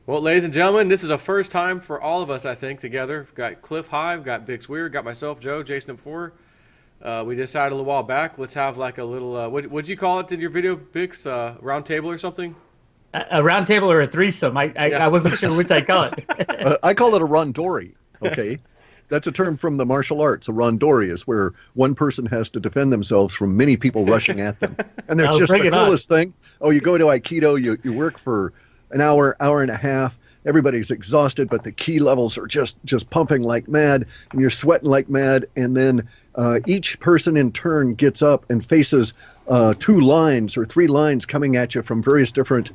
Well, ladies and gentlemen, this is a first time for all of us, I think, together. We've got Clif Hive, got Bix Weir, got myself, Joe, Jason up four. We decided a little while back, let's have like a little, what'd you call it in your video, Bix? Round table or something? A round table or a threesome. Yeah. I wasn't sure which I call it. I call it a rondori. Okay, that's a term from the martial arts. A rondori is where one person has to defend themselves from many people rushing at them, and there's Oh, just bring the it on. coolest thing. Oh, you go to Aikido, you work for an hour and a half. Everybody's exhausted, but the ki levels are just pumping like mad, and you're sweating like mad. And then each person in turn gets up and faces two lines or three lines coming at you from various different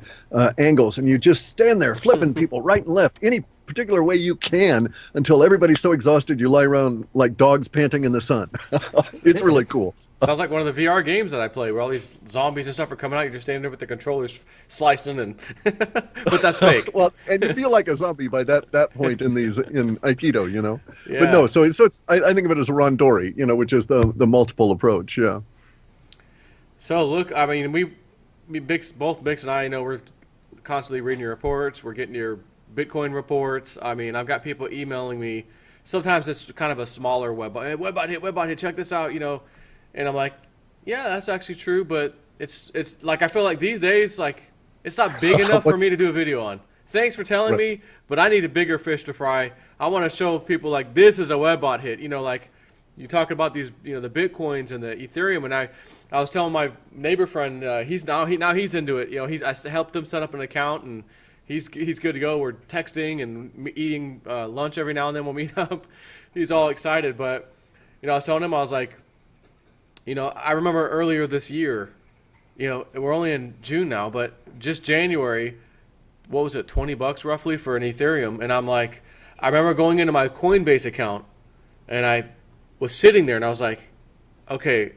angles, and you just stand there flipping people right and left any particular way you can until everybody's so exhausted you lie around like dogs panting in the sun. It's really cool. Sounds like one of the VR games that I play, where all these zombies and stuff are coming out. You're just standing there with the controllers slicing, and but that's fake. Well, and you feel like a zombie by that point in Aikido, you know. Yeah. But no, so it's I think of it as a rondori, you know, which is the multiple approach. Yeah. So look, I mean, both Bix and I, we're constantly reading your reports. We're getting your Bitcoin reports. I mean, I've got people emailing me. Sometimes it's kind of a smaller hey, webbot hit, check this out, And I'm like, yeah, that's actually true, but it's like I feel like these days, like it's not big enough for me to do a video on. Thanks for telling me, but I need a bigger fish to fry. I want to show people like this is a webbot hit. Like you talk about these, the Bitcoins and the Ethereum, and I was telling my neighbor friend, he's into it. I helped him set up an account, and he's good to go. We're texting and eating lunch every now and then. We'll meet up. He's all excited, but I was telling him, I was like, I remember earlier this year, we're only in June now, but just January, what was it, $20 roughly for an Ethereum? And I'm like, I remember going into my Coinbase account, and I was sitting there, and I was like, okay,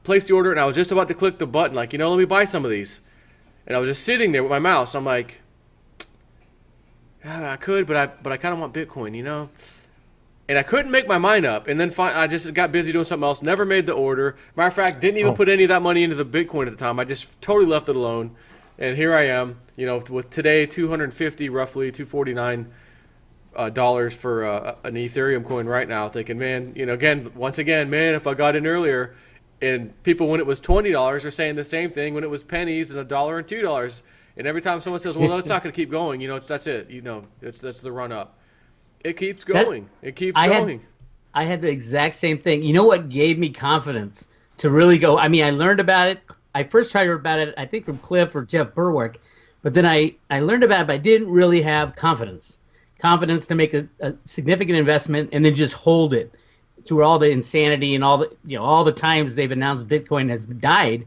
place the order, and I was just about to click the button, like, let me buy some of these. And I was just sitting there with my mouse. I'm like, yeah, I could, but I kind of want Bitcoin, And I couldn't make my mind up. And then I just got busy doing something else. Never made the order. Matter of fact, didn't even put any of that money into the Bitcoin at the time. I just totally left it alone. And here I am, with today 250 roughly 249 dollars for an Ethereum coin right now. Thinking, man, once again, man, if I got in earlier. And people, when it was $20, are saying the same thing when it was pennies and $1 and $2. And every time someone says, well, it's not going to keep going, that's it. That's the run up. It keeps going. It keeps going. I had the exact same thing. You know what gave me confidence to really go? I mean, I learned about it. I first heard about it, I think, from Cliff or Jeff Berwick. But then I learned about it, but I didn't really have confidence. Confidence to make a significant investment and then just hold it through all the insanity and all the times they've announced Bitcoin has died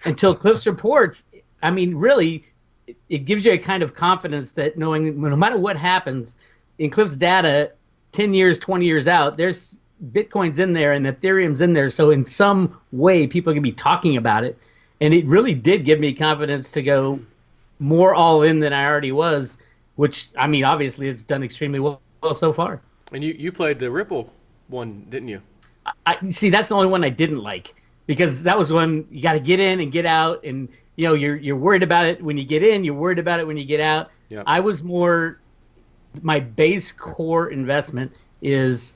until Cliff's reports. I mean, really, it gives you a kind of confidence that knowing no matter what happens, in Cliff's data, 10 years, 20 years out, there's Bitcoin's in there and Ethereum's in there. So in some way, people can be talking about it. And it really did give me confidence to go more all in than I already was, which, I mean, obviously it's done extremely well so far. And you played the Ripple one, didn't you? I see. That's the only one I didn't like because that was when you got to get in and get out, and you're worried about it when you get in, you're worried about it when you get out. Yep. I was more my base core investment was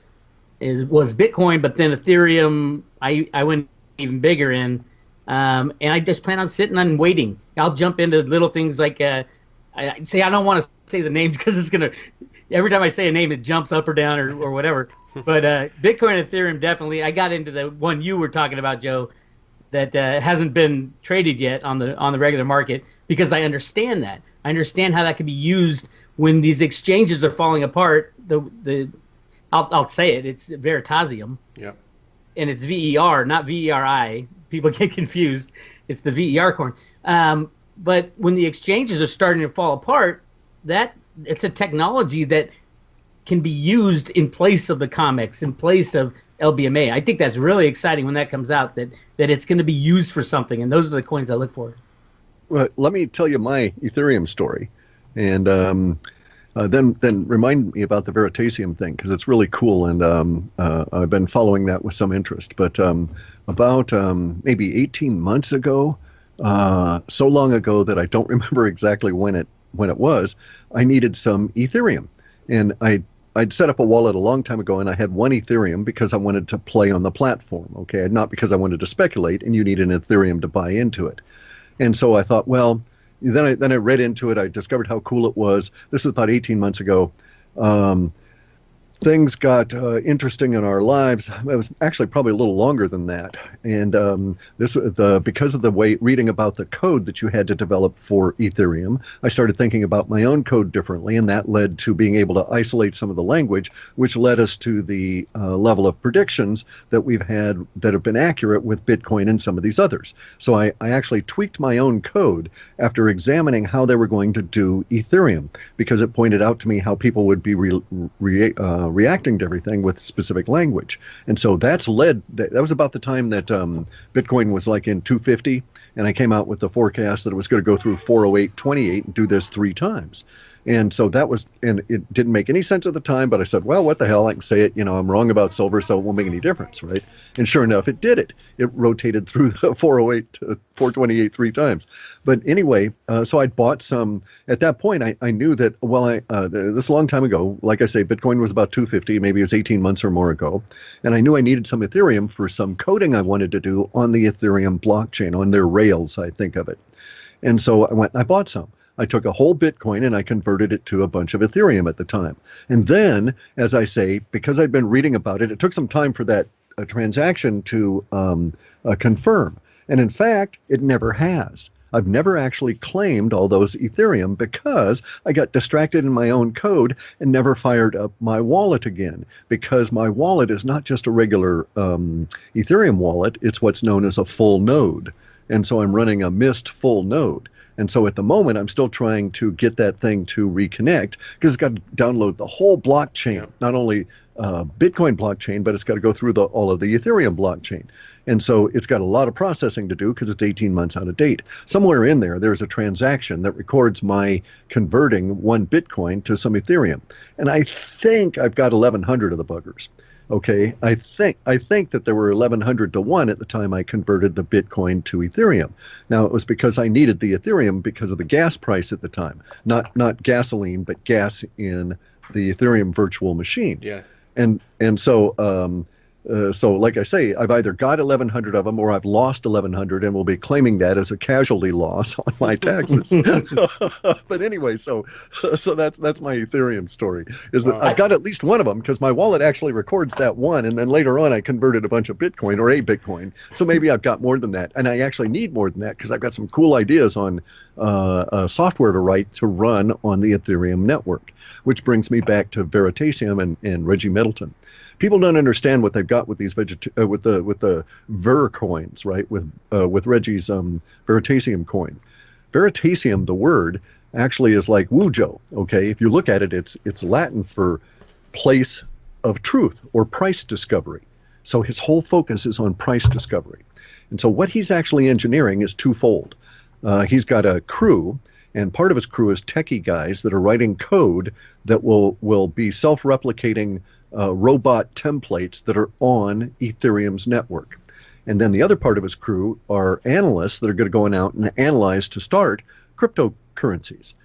Bitcoin, but then Ethereum I went even bigger in, and I just plan on sitting and waiting. I'll jump into little things like I don't want to say the names because it's gonna. Every time I say a name, it jumps up or down or whatever. But Bitcoin and Ethereum, definitely. I got into the one you were talking about, Joe, that hasn't been traded yet on the regular market because I understand that. I understand how that can be used when these exchanges are falling apart. I'll say it. It's Veritasium. Yep. And it's VER, not VERI. People get confused. It's the VER coin. But when the exchanges are starting to fall apart, it's a technology that can be used in place of the comics, in place of LBMA. I think that's really exciting when that comes out, that it's going to be used for something, and those are the coins I look for. Well, let me tell you my Ethereum story, and then remind me about the Veritasium thing, because it's really cool, and I've been following that with some interest. But about maybe 18 months ago, so long ago that I don't remember exactly when it when it was, I needed some Ethereum. And I'd set up a wallet a long time ago, and I had one Ethereum because I wanted to play on the platform, okay? Not because I wanted to speculate, and you need an Ethereum to buy into it. And so I thought, well, then I read into it. I discovered how cool it was. This was about 18 months ago. Things got interesting in our lives. It was actually probably a little longer than that. And because of the way reading about the code that you had to develop for Ethereum, I started thinking about my own code differently, and that led to being able to isolate some of the language, which led us to the level of predictions that we've had that have been accurate with Bitcoin and some of these others. So I actually tweaked my own code after examining how they were going to do Ethereum, because it pointed out to me how people would be reacting to everything with specific language. And so that was about the time that Bitcoin was like in 250, and I came out with the forecast that it was going to go through 408.28 and do this 3 times. And so and it didn't make any sense at the time, but I said, well, what the hell, I can say it, I'm wrong about silver, so it won't make any difference, right? And sure enough, it did it. It rotated through the 408 to 428 3 times. But anyway, so I bought some. At that point, I knew that, this a long time ago, like I say, Bitcoin was about 250, maybe it was 18 months or more ago, and I knew I needed some Ethereum for some coding I wanted to do on the Ethereum blockchain, on their rails, I think of it. And so I went and I bought some. I took a whole Bitcoin and I converted it to a bunch of Ethereum at the time. And then, as I say, because I'd been reading about it, it took some time for that transaction to confirm. And in fact, it never has. I've never actually claimed all those Ethereum because I got distracted in my own code and never fired up my wallet again, because my wallet is not just a regular Ethereum wallet. It's what's known as a full node. And so I'm running a missed full node. And so at the moment, I'm still trying to get that thing to reconnect, because it's got to download the whole blockchain, not only Bitcoin blockchain, but it's got to go through all of the Ethereum blockchain. And so it's got a lot of processing to do because it's 18 months out of date. Somewhere in there's a transaction that records my converting 1 Bitcoin to some Ethereum. And I think I've got 1,100 of the buggers. Okay, I think that there were 1,100 to 1 at the time I converted the Bitcoin to Ethereum. Now, it was because I needed the Ethereum because of the gas price at the time. Not gasoline, but gas in the Ethereum virtual machine. Yeah. And so like I say, I've either got 1,100 of them or I've lost 1,100 and will be claiming that as a casualty loss on my taxes. But anyway, so that's my Ethereum story, is that I've got at least one of them because my wallet actually records that one, and then later on I converted a bunch of Bitcoin or a Bitcoin. So maybe I've got more than that, and I actually need more than that because I've got some cool ideas on software to write to run on the Ethereum network, which brings me back to Veritasium and Reggie Middleton. People don't understand what they've got with these with the Ver coins, right? With Reggie's Veritasium coin. Veritasium, the word, actually is like Wujo. Okay, if you look at it, it's Latin for place of truth or price discovery. So his whole focus is on price discovery, and so what he's actually engineering is twofold. He's got a crew, and part of his crew is techie guys that are writing code that will be self-replicating robot templates that are on Ethereum's network. And then the other part of his crew are analysts that are going to go out and analyze to start cryptocurrencies.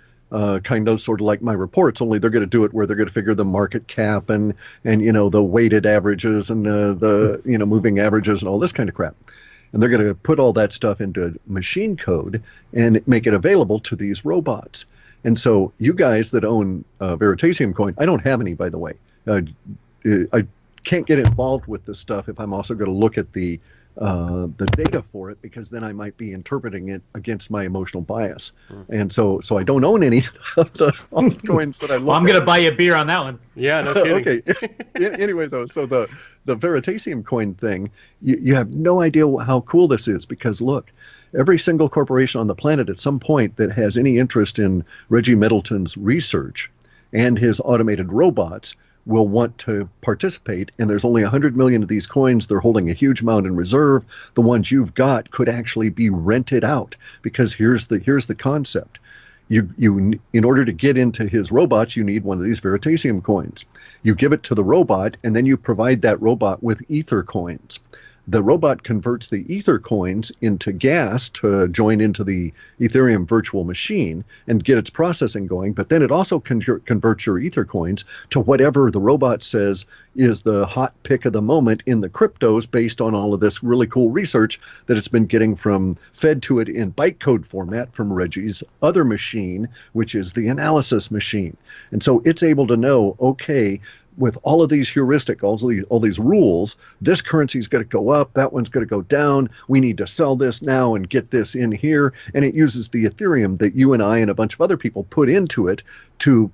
Kind of sort of like my reports, only they're going to do it where they're going to figure the market cap and the weighted averages and the moving averages and all this kind of crap. And they're going to put all that stuff into machine code and make it available to these robots. And so you guys that own Veritasium coin, I don't have any, by the way. I can't get involved with this stuff if I'm also going to look at the data for it, because then I might be interpreting it against my emotional bias. And so I don't own any of the altcoins that I look I'm going to buy you a beer on that one. Yeah, no kidding. Okay. Anyway, though, so the Veritasium coin thing, you have no idea how cool this is, because look, every single corporation on the planet at some point that has any interest in Reggie Middleton's research and his automated robots will want to participate, and there's only 100 million of these coins. They're holding a huge amount in reserve. The ones you've got could actually be rented out, because here's the concept. You in order to get into his robots, you need one of these Veritasium coins. You give it to the robot, and then you provide that robot with Ether coins. the robot converts the Ether coins into gas to join into the Ethereum virtual machine and get its processing going. But then it also converts your Ether coins to whatever the robot says is the hot pick of the moment in the cryptos based on all of this really cool research that it's been getting fed to it in bytecode format from Reggie's other machine, which is the analysis machine. And so it's able to know, okay, with all of these heuristic, all these rules, this currency's going to go up, that one's going to go down. We need to sell this now and get this in here. And it uses the Ethereum that you and I and a bunch of other people put into it to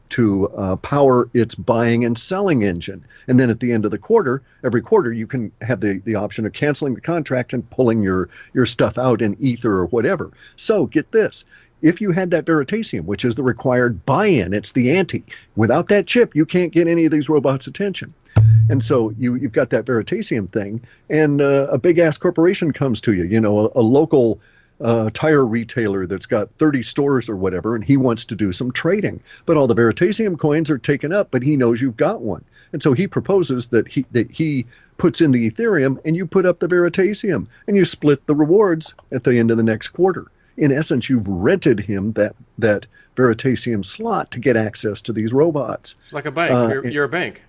power its buying and selling engine. And then at the end of the quarter, every quarter, you can have the option of canceling the contract and pulling your stuff out in Ether or whatever. So get this. If you had that Veritasium, which is the required buy-in, it's the ante. Without that chip, you can't get any of these robots' attention. And so you've got that Veritasium thing, and a big-ass corporation comes to you, a local tire retailer that's got 30 stores or whatever, and he wants to do some trading. But all the Veritasium coins are taken up, but he knows you've got one. And so he proposes that he puts in the Ethereum, and you put up the Veritasium, and you split the rewards at the end of the next quarter. In essence, you've rented him that Veritasium slot to get access to these robots. It's like a bank. You're a bank.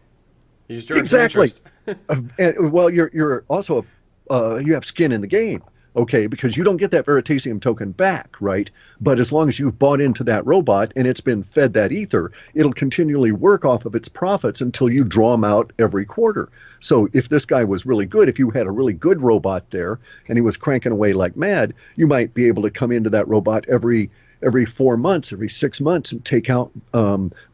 You just earn exactly. interest. Well, you're also you have skin in the game, okay? Because you don't get that Veritasium token back, right? But as long as you've bought into that robot and it's been fed that ether, it'll continually work off of its profits until you draw them out every quarter. So if this guy was really good, if you had a really good robot there and he was cranking away like mad, you might be able to come into that robot every 4 months, every 6 months and take out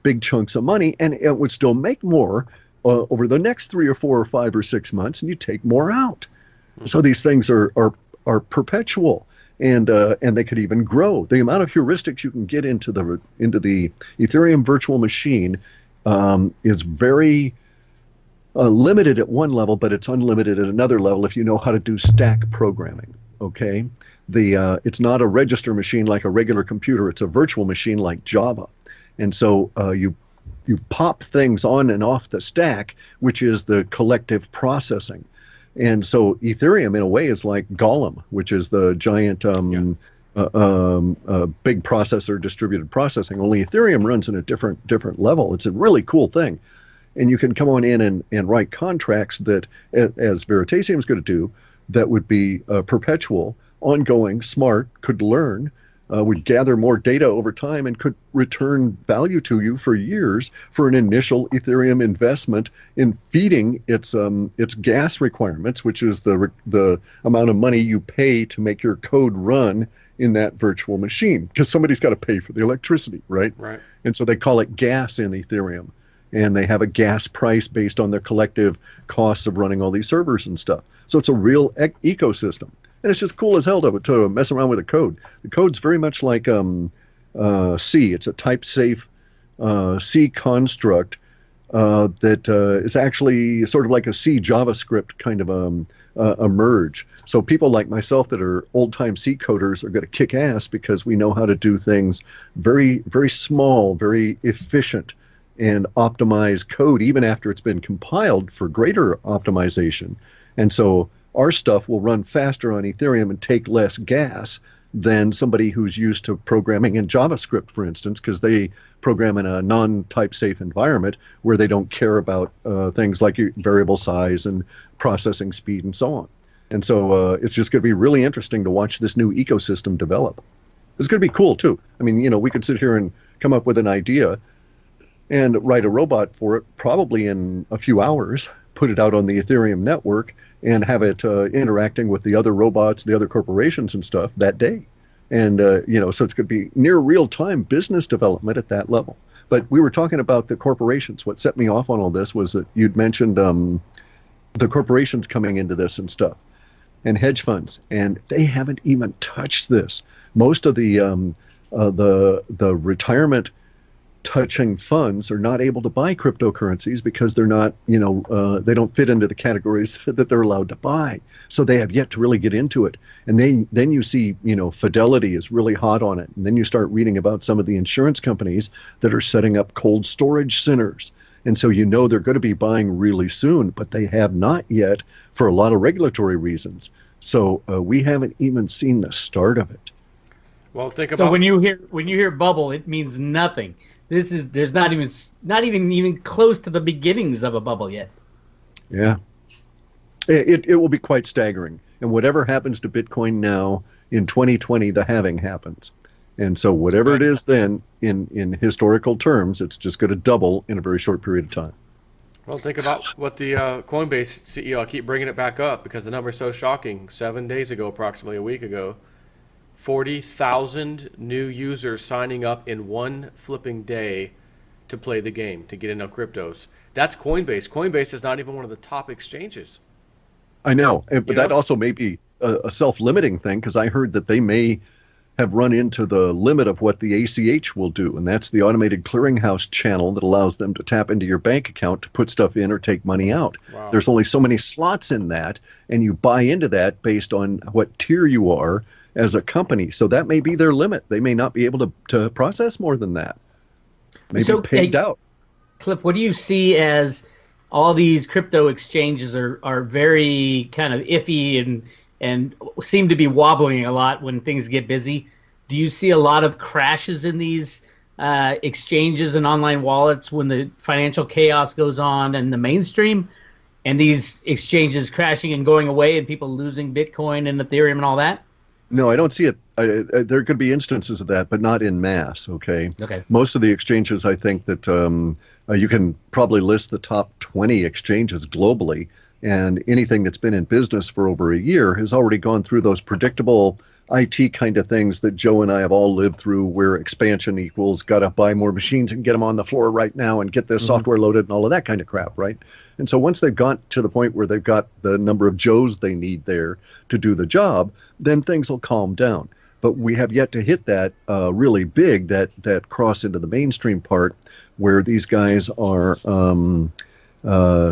big chunks of money, and it would still make more over the next 3 or 4 or 5 or 6 months, and you take more out. So these things are perpetual, and they could even grow. The amount of heuristics you can get into the Ethereum virtual machine is very limited at one level, but it's unlimited at another level if you know how to do stack programming. Okay, it's not a register machine like a regular computer; it's a virtual machine like Java, and so you pop things on and off the stack, which is the collective processing. And so Ethereum, in a way, is like Golem, which is the giant big processor, distributed processing. Only Ethereum runs in a different level. It's a really cool thing. And you can come on in and write contracts that, as Veritasium is going to do, that would be perpetual, ongoing, smart, could learn, would gather more data over time, and could return value to you for years for an initial Ethereum investment in feeding its gas requirements, which is the amount of money you pay to make your code run in that virtual machine, because somebody's got to pay for the electricity, right? Right. And so they call it gas in Ethereum. And they have a gas price based on their collective costs of running all these servers and stuff. So it's a real ecosystem. And it's just cool as hell to mess around with the code. The code's very much like C. It's a type-safe C construct that is actually sort of like a C JavaScript kind of a merge. So people like myself that are old-time C coders are going to kick ass because we know how to do things very, very small, very efficient, and optimize code even after it's been compiled for greater optimization. And so our stuff will run faster on Ethereum and take less gas than somebody who's used to programming in JavaScript, for instance, because they program in a non-type safe environment where they don't care about things like variable size and processing speed and so on. And so it's just going to be really interesting to watch this new ecosystem develop. It's going to be cool, too. I mean, we could sit here and come up with an idea and write a robot for it probably in a few hours, put it out on the Ethereum network, and have it interacting with the other robots, the other corporations and stuff that day. And, so it's going to be near real-time business development at that level. But we were talking about the corporations. What set me off on all this was that you'd mentioned the corporations coming into this and stuff, and hedge funds, and they haven't even touched this. Most of the retirement touching funds are not able to buy cryptocurrencies because they're not, they don't fit into the categories that they're allowed to buy. So they have yet to really get into it. And then you see, Fidelity is really hot on it. And then you start reading about some of the insurance companies that are setting up cold storage centers. And so they're going to be buying really soon, but they have not yet for a lot of regulatory reasons. So we haven't even seen the start of it. Well, think So about when you hear bubble, it means nothing. There's not even close to the beginnings of a bubble yet. Yeah. It will be quite staggering. And whatever happens to Bitcoin now, in 2020, the halving happens. And so whatever it is then, in historical terms, it's just going to double in a very short period of time. Well, think about what the Coinbase CEO, I keep bringing it back up because the number is so shocking. 7 days ago, approximately a week ago, 40,000 new users signing up in one flipping day to play the game, to get into cryptos. That's Coinbase. Coinbase is not even one of the top exchanges. I know, but that also may be a self-limiting thing, because I heard that they may have run into the limit of what the ACH will do, and that's the automated clearinghouse channel that allows them to tap into your bank account to put stuff in or take money out. Wow. There's only so many slots in that, and you buy into that based on what tier you are as a company. So that may be their limit. They may not be able to process more than that. Maybe pegged out. Cliff, what do you see as all these crypto exchanges are very kind of iffy and seem to be wobbling a lot when things get busy? Do you see a lot of crashes in these exchanges and online wallets when the financial chaos goes on in the mainstream, and these exchanges crashing and going away and people losing Bitcoin and Ethereum and all that? No, I don't see it. There could be instances of that, but not in mass, okay? Okay. Most of the exchanges, I think that you can probably list the top 20 exchanges globally, and anything that's been in business for over a year has already gone through those predictable IT kind of things that Joe and I have all lived through, where expansion equals got to buy more machines and get them on the floor right now and get this software loaded and all of that kind of crap, right? And so once they've got to the point where they've got the number of Joes they need there to do the job, then things will calm down. But we have yet to hit that really big, that cross into the mainstream part, where these guys are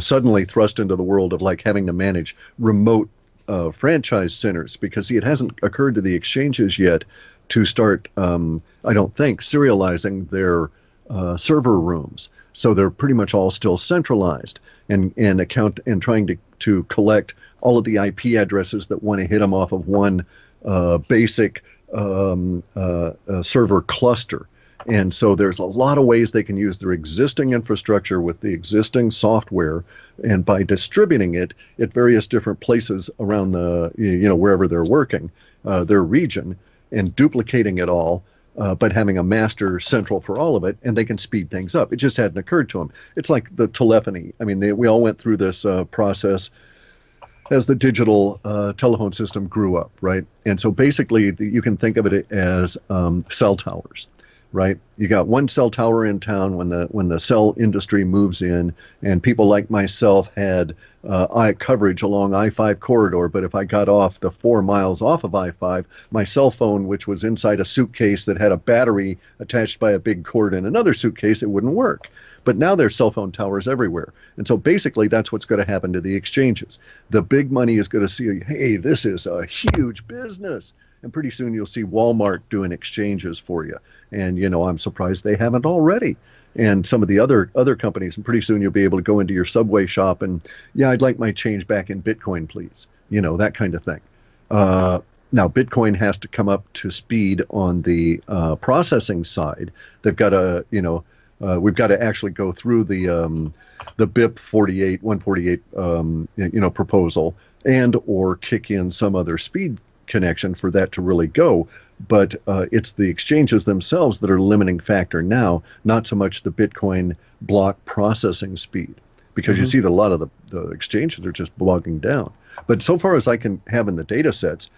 suddenly thrust into the world of like having to manage remote franchise centers, because it hasn't occurred to the exchanges yet to start, I don't think, serializing their server rooms. So they're pretty much all still centralized and trying to collect all of the IP addresses that want to hit them off of one basic server cluster. And so there's a lot of ways they can use their existing infrastructure with the existing software, and by distributing it at various different places around the, wherever they're working, their region, and duplicating it all, but having a master central for all of it, and they can speed things up. It just hadn't occurred to them. It's like the telephony. I mean, we all went through this process as the digital telephone system grew up, right? And so basically, you can think of it as cell towers. Right, you got one cell tower in town when the cell industry moves in, and people like myself had coverage along I-5 corridor. But if I got off the 4 miles off of I-5, my cell phone, which was inside a suitcase that had a battery attached by a big cord in another suitcase, it wouldn't work. But now there's cell phone towers everywhere. And so basically that's what's going to happen to the exchanges. The big money is going to see, hey, this is a huge business. And pretty soon you'll see Walmart doing exchanges for you. And, I'm surprised they haven't already. And some of the other companies, and pretty soon you'll be able to go into your Subway shop and, I'd like my change back in Bitcoin, please. That kind of thing. Now, Bitcoin has to come up to speed on the processing side. They've got to, we've got to actually go through the BIP 148 proposal, and or kick in some other speed connection for that to really go. But it's the exchanges themselves that are limiting factor now, not so much the Bitcoin block processing speed, because you see that a lot of the exchanges are just bogging down. But so far as I can have in the data sets,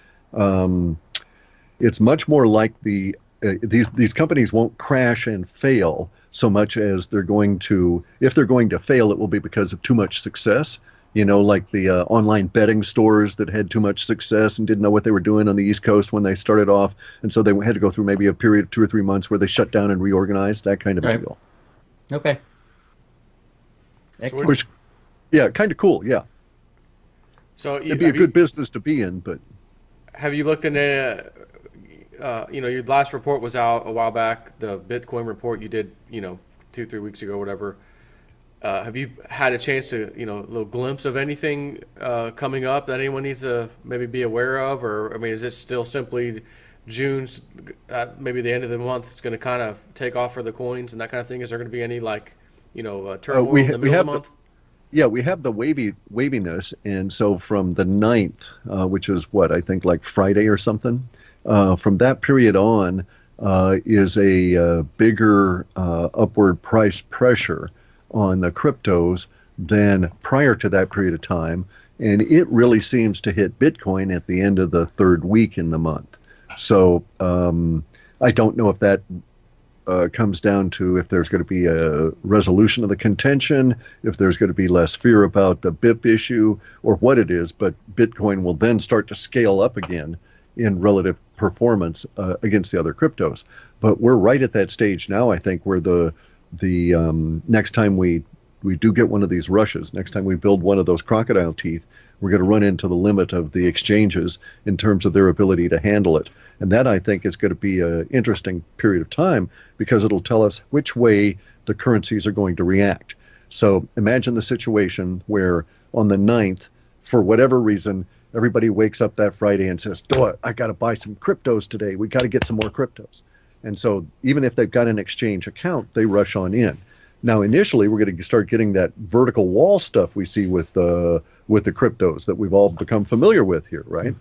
it's much more like these companies won't crash and fail so much as if they're going to fail, it will be because of too much success. Like the online betting stores that had too much success and didn't know what they were doing on the East Coast when they started off. And so they had to go through maybe a period of 2 or 3 months where they shut down and reorganized, that kind of deal. Okay. Excellent. Which, kind of cool, yeah. So it'd be a good business to be in, but... Have you looked into, your last report was out a while back, the Bitcoin report you did, 2-3 weeks ago, whatever. have you had a chance to, a little glimpse of anything coming up that anyone needs to maybe be aware of? Or, I mean, is it still simply June's, maybe the end of the month, it's going to kind of take off for the coins and that kind of thing? Is there going to be any, like, turmoil in the middle of the month? Yeah, we have the waviness, and so from the 9th, which is what, I think like Friday or something, from that period on is a bigger upward price pressure on the cryptos than prior to that period of time, and it really seems to hit Bitcoin at the end of the third week in the month. So I don't know if that comes down to if there's going to be a resolution of the contention, if there's going to be less fear about the BIP issue, or what it is, but Bitcoin will then start to scale up again in relative performance against the other cryptos. But we're right at that stage now, I think, where the next time we do get one of these rushes, next time we build one of those crocodile teeth, we're going to run into the limit of the exchanges in terms of their ability to handle it. And that, I think, is going to be an interesting period of time because it'll tell us which way the currencies are going to react. So imagine the situation where on the 9th, for whatever reason, everybody wakes up that Friday and says, I got to buy some cryptos today. We got to get some more cryptos. And so even if they've got an exchange account, they rush on in. Now, initially, we're going to start getting that vertical wall stuff we see with the cryptos that we've all become familiar with here, right?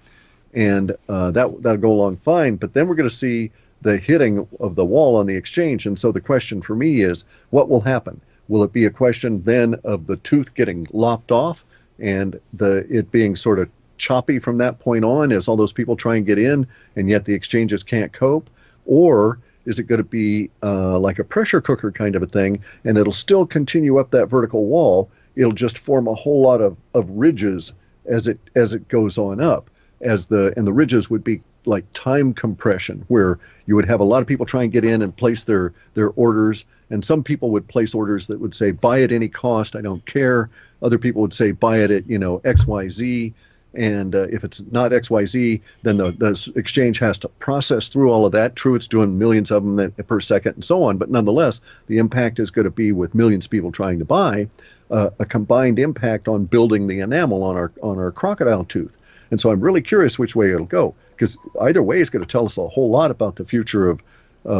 And that'll go along fine. But then we're going to see the hitting of the wall on the exchange. And so the question for me is, what will happen? Will it be a question then of the tooth getting lopped off and it being sort of choppy from that point on as all those people try and get in, and yet the exchanges can't cope? Or is it going to be like a pressure cooker kind of a thing, and it'll still continue up that vertical wall? It'll just form a whole lot of ridges as it goes on up, and the ridges would be like time compression, where you would have a lot of people try and get in and place their orders, and some people would place orders that would say buy at any cost, I don't care. Other people would say buy it at XYZ. And if it's not XYZ, then the exchange has to process through all of that. True, it's doing millions of them per second and so on, but nonetheless, the impact is going to be, with millions of people trying to buy, a combined impact on building the enamel on our crocodile tooth. And so I'm really curious which way it'll go, because either way is going to tell us a whole lot about the future of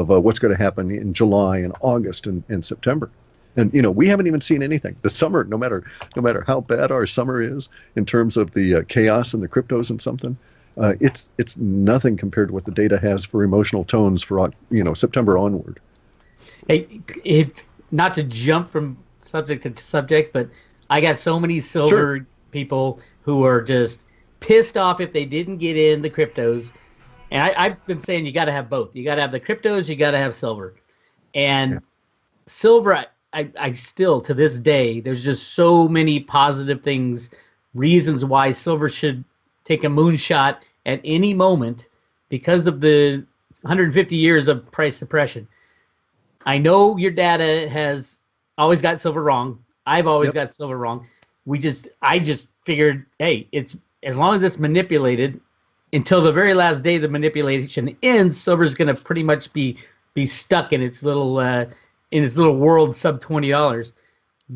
what's going to happen in July and August and September. And we haven't even seen anything. The summer, no matter how bad our summer is in terms of the chaos and the cryptos and something, it's nothing compared to what the data has for emotional tones for September onward. Hey, not to jump from subject to subject, but I got so many silver people who are just pissed off if they didn't get in the cryptos. And I've been saying you got to have both. You got to have the cryptos, you got to have silver. And silver, I still, to this day, there's just so many positive reasons why silver should take a moonshot at any moment because of the 150 years of price suppression. I know your data has always got silver wrong. I've always got silver wrong. I just figured, hey, it's as long as it's manipulated until the very last day the manipulation ends, silver's going to pretty much be stuck in its little world sub $20.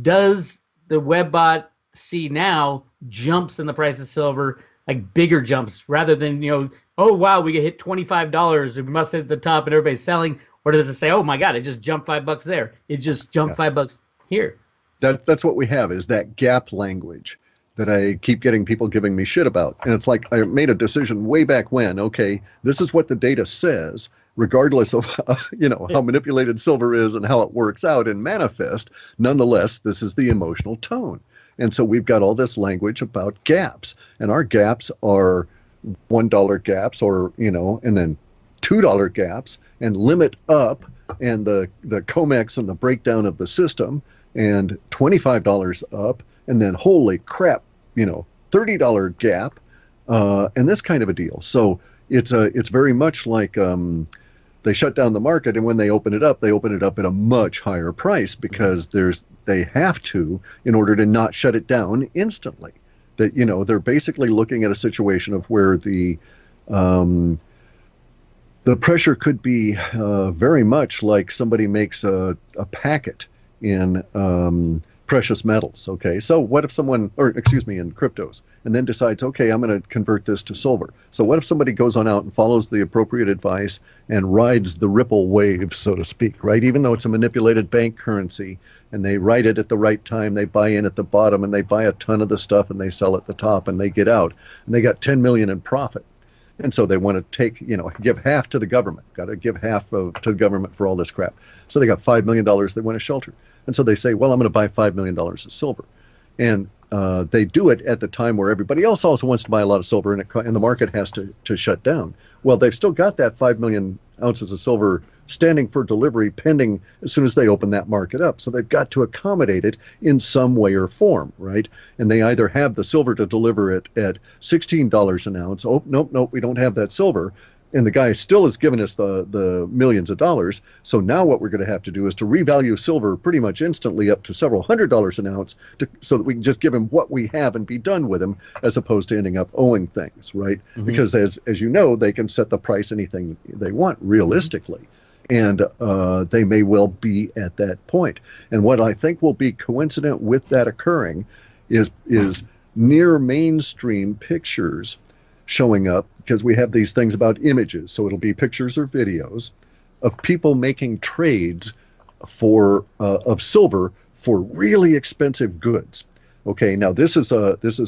Does the Webbot see now jumps in the price of silver, like bigger jumps, rather than, oh, wow, we hit $25, we must hit the top and everybody's selling? Or does it say, oh, my God, it just jumped $5 there. It just jumped $5 here. That's what we have, is that gap language that I keep getting people giving me shit about. And it's like I made a decision way back when, okay, this is what the data says, regardless of how manipulated silver is and how it works out in manifest. Nonetheless, this is the emotional tone. And so we've got all this language about gaps, and our gaps are $1 gaps, or and then $2 gaps, and limit up, and the COMEX and the breakdown of the system, and $25 up, and then holy crap, $30 gap, and this kind of a deal. So it's very much like they shut down the market, and when they open it up at a much higher price, because they have to, in order to not shut it down instantly. That they're basically looking at a situation of where the pressure could be very much like somebody makes a packet in precious metals. Okay, so what if someone, or excuse me, in cryptos, and then decides, okay, I'm going to convert this to silver. So what if somebody goes on out and follows the appropriate advice and rides the ripple wave, so to speak, right? Even though it's a manipulated bank currency, and they ride it at the right time, they buy in at the bottom, and they buy a ton of the stuff, and they sell at the top, and they get out, and they got 10 million in profit. And so they want to take, give half to the government. Got to give half to the government for all this crap. So they got $5 million they want to shelter. And so they say, well, I'm going to buy $5 million of silver. And they do it at the time where everybody else also wants to buy a lot of silver, and the market has to shut down. Well, they've still got that 5 million ounces of silver standing for delivery pending as soon as they open that market up. So they've got to accommodate it in some way or form, right? And they either have the silver to deliver it at $16 an ounce. Oh, nope, we don't have that silver. And the guy still has given us the millions of dollars. So now what we're going to have to do is to revalue silver pretty much instantly up to several $100s an ounce so that we can just give him what we have and be done with him, as opposed to ending up owing things, right? Mm-hmm. Because as you know, they can set the price anything they want realistically. And they may well be at that point. And what I think will be coincident with that occurring is near mainstream pictures showing up, because we have these things about images. So it'll be pictures or videos of people making trades of silver for really expensive goods. Okay, now this is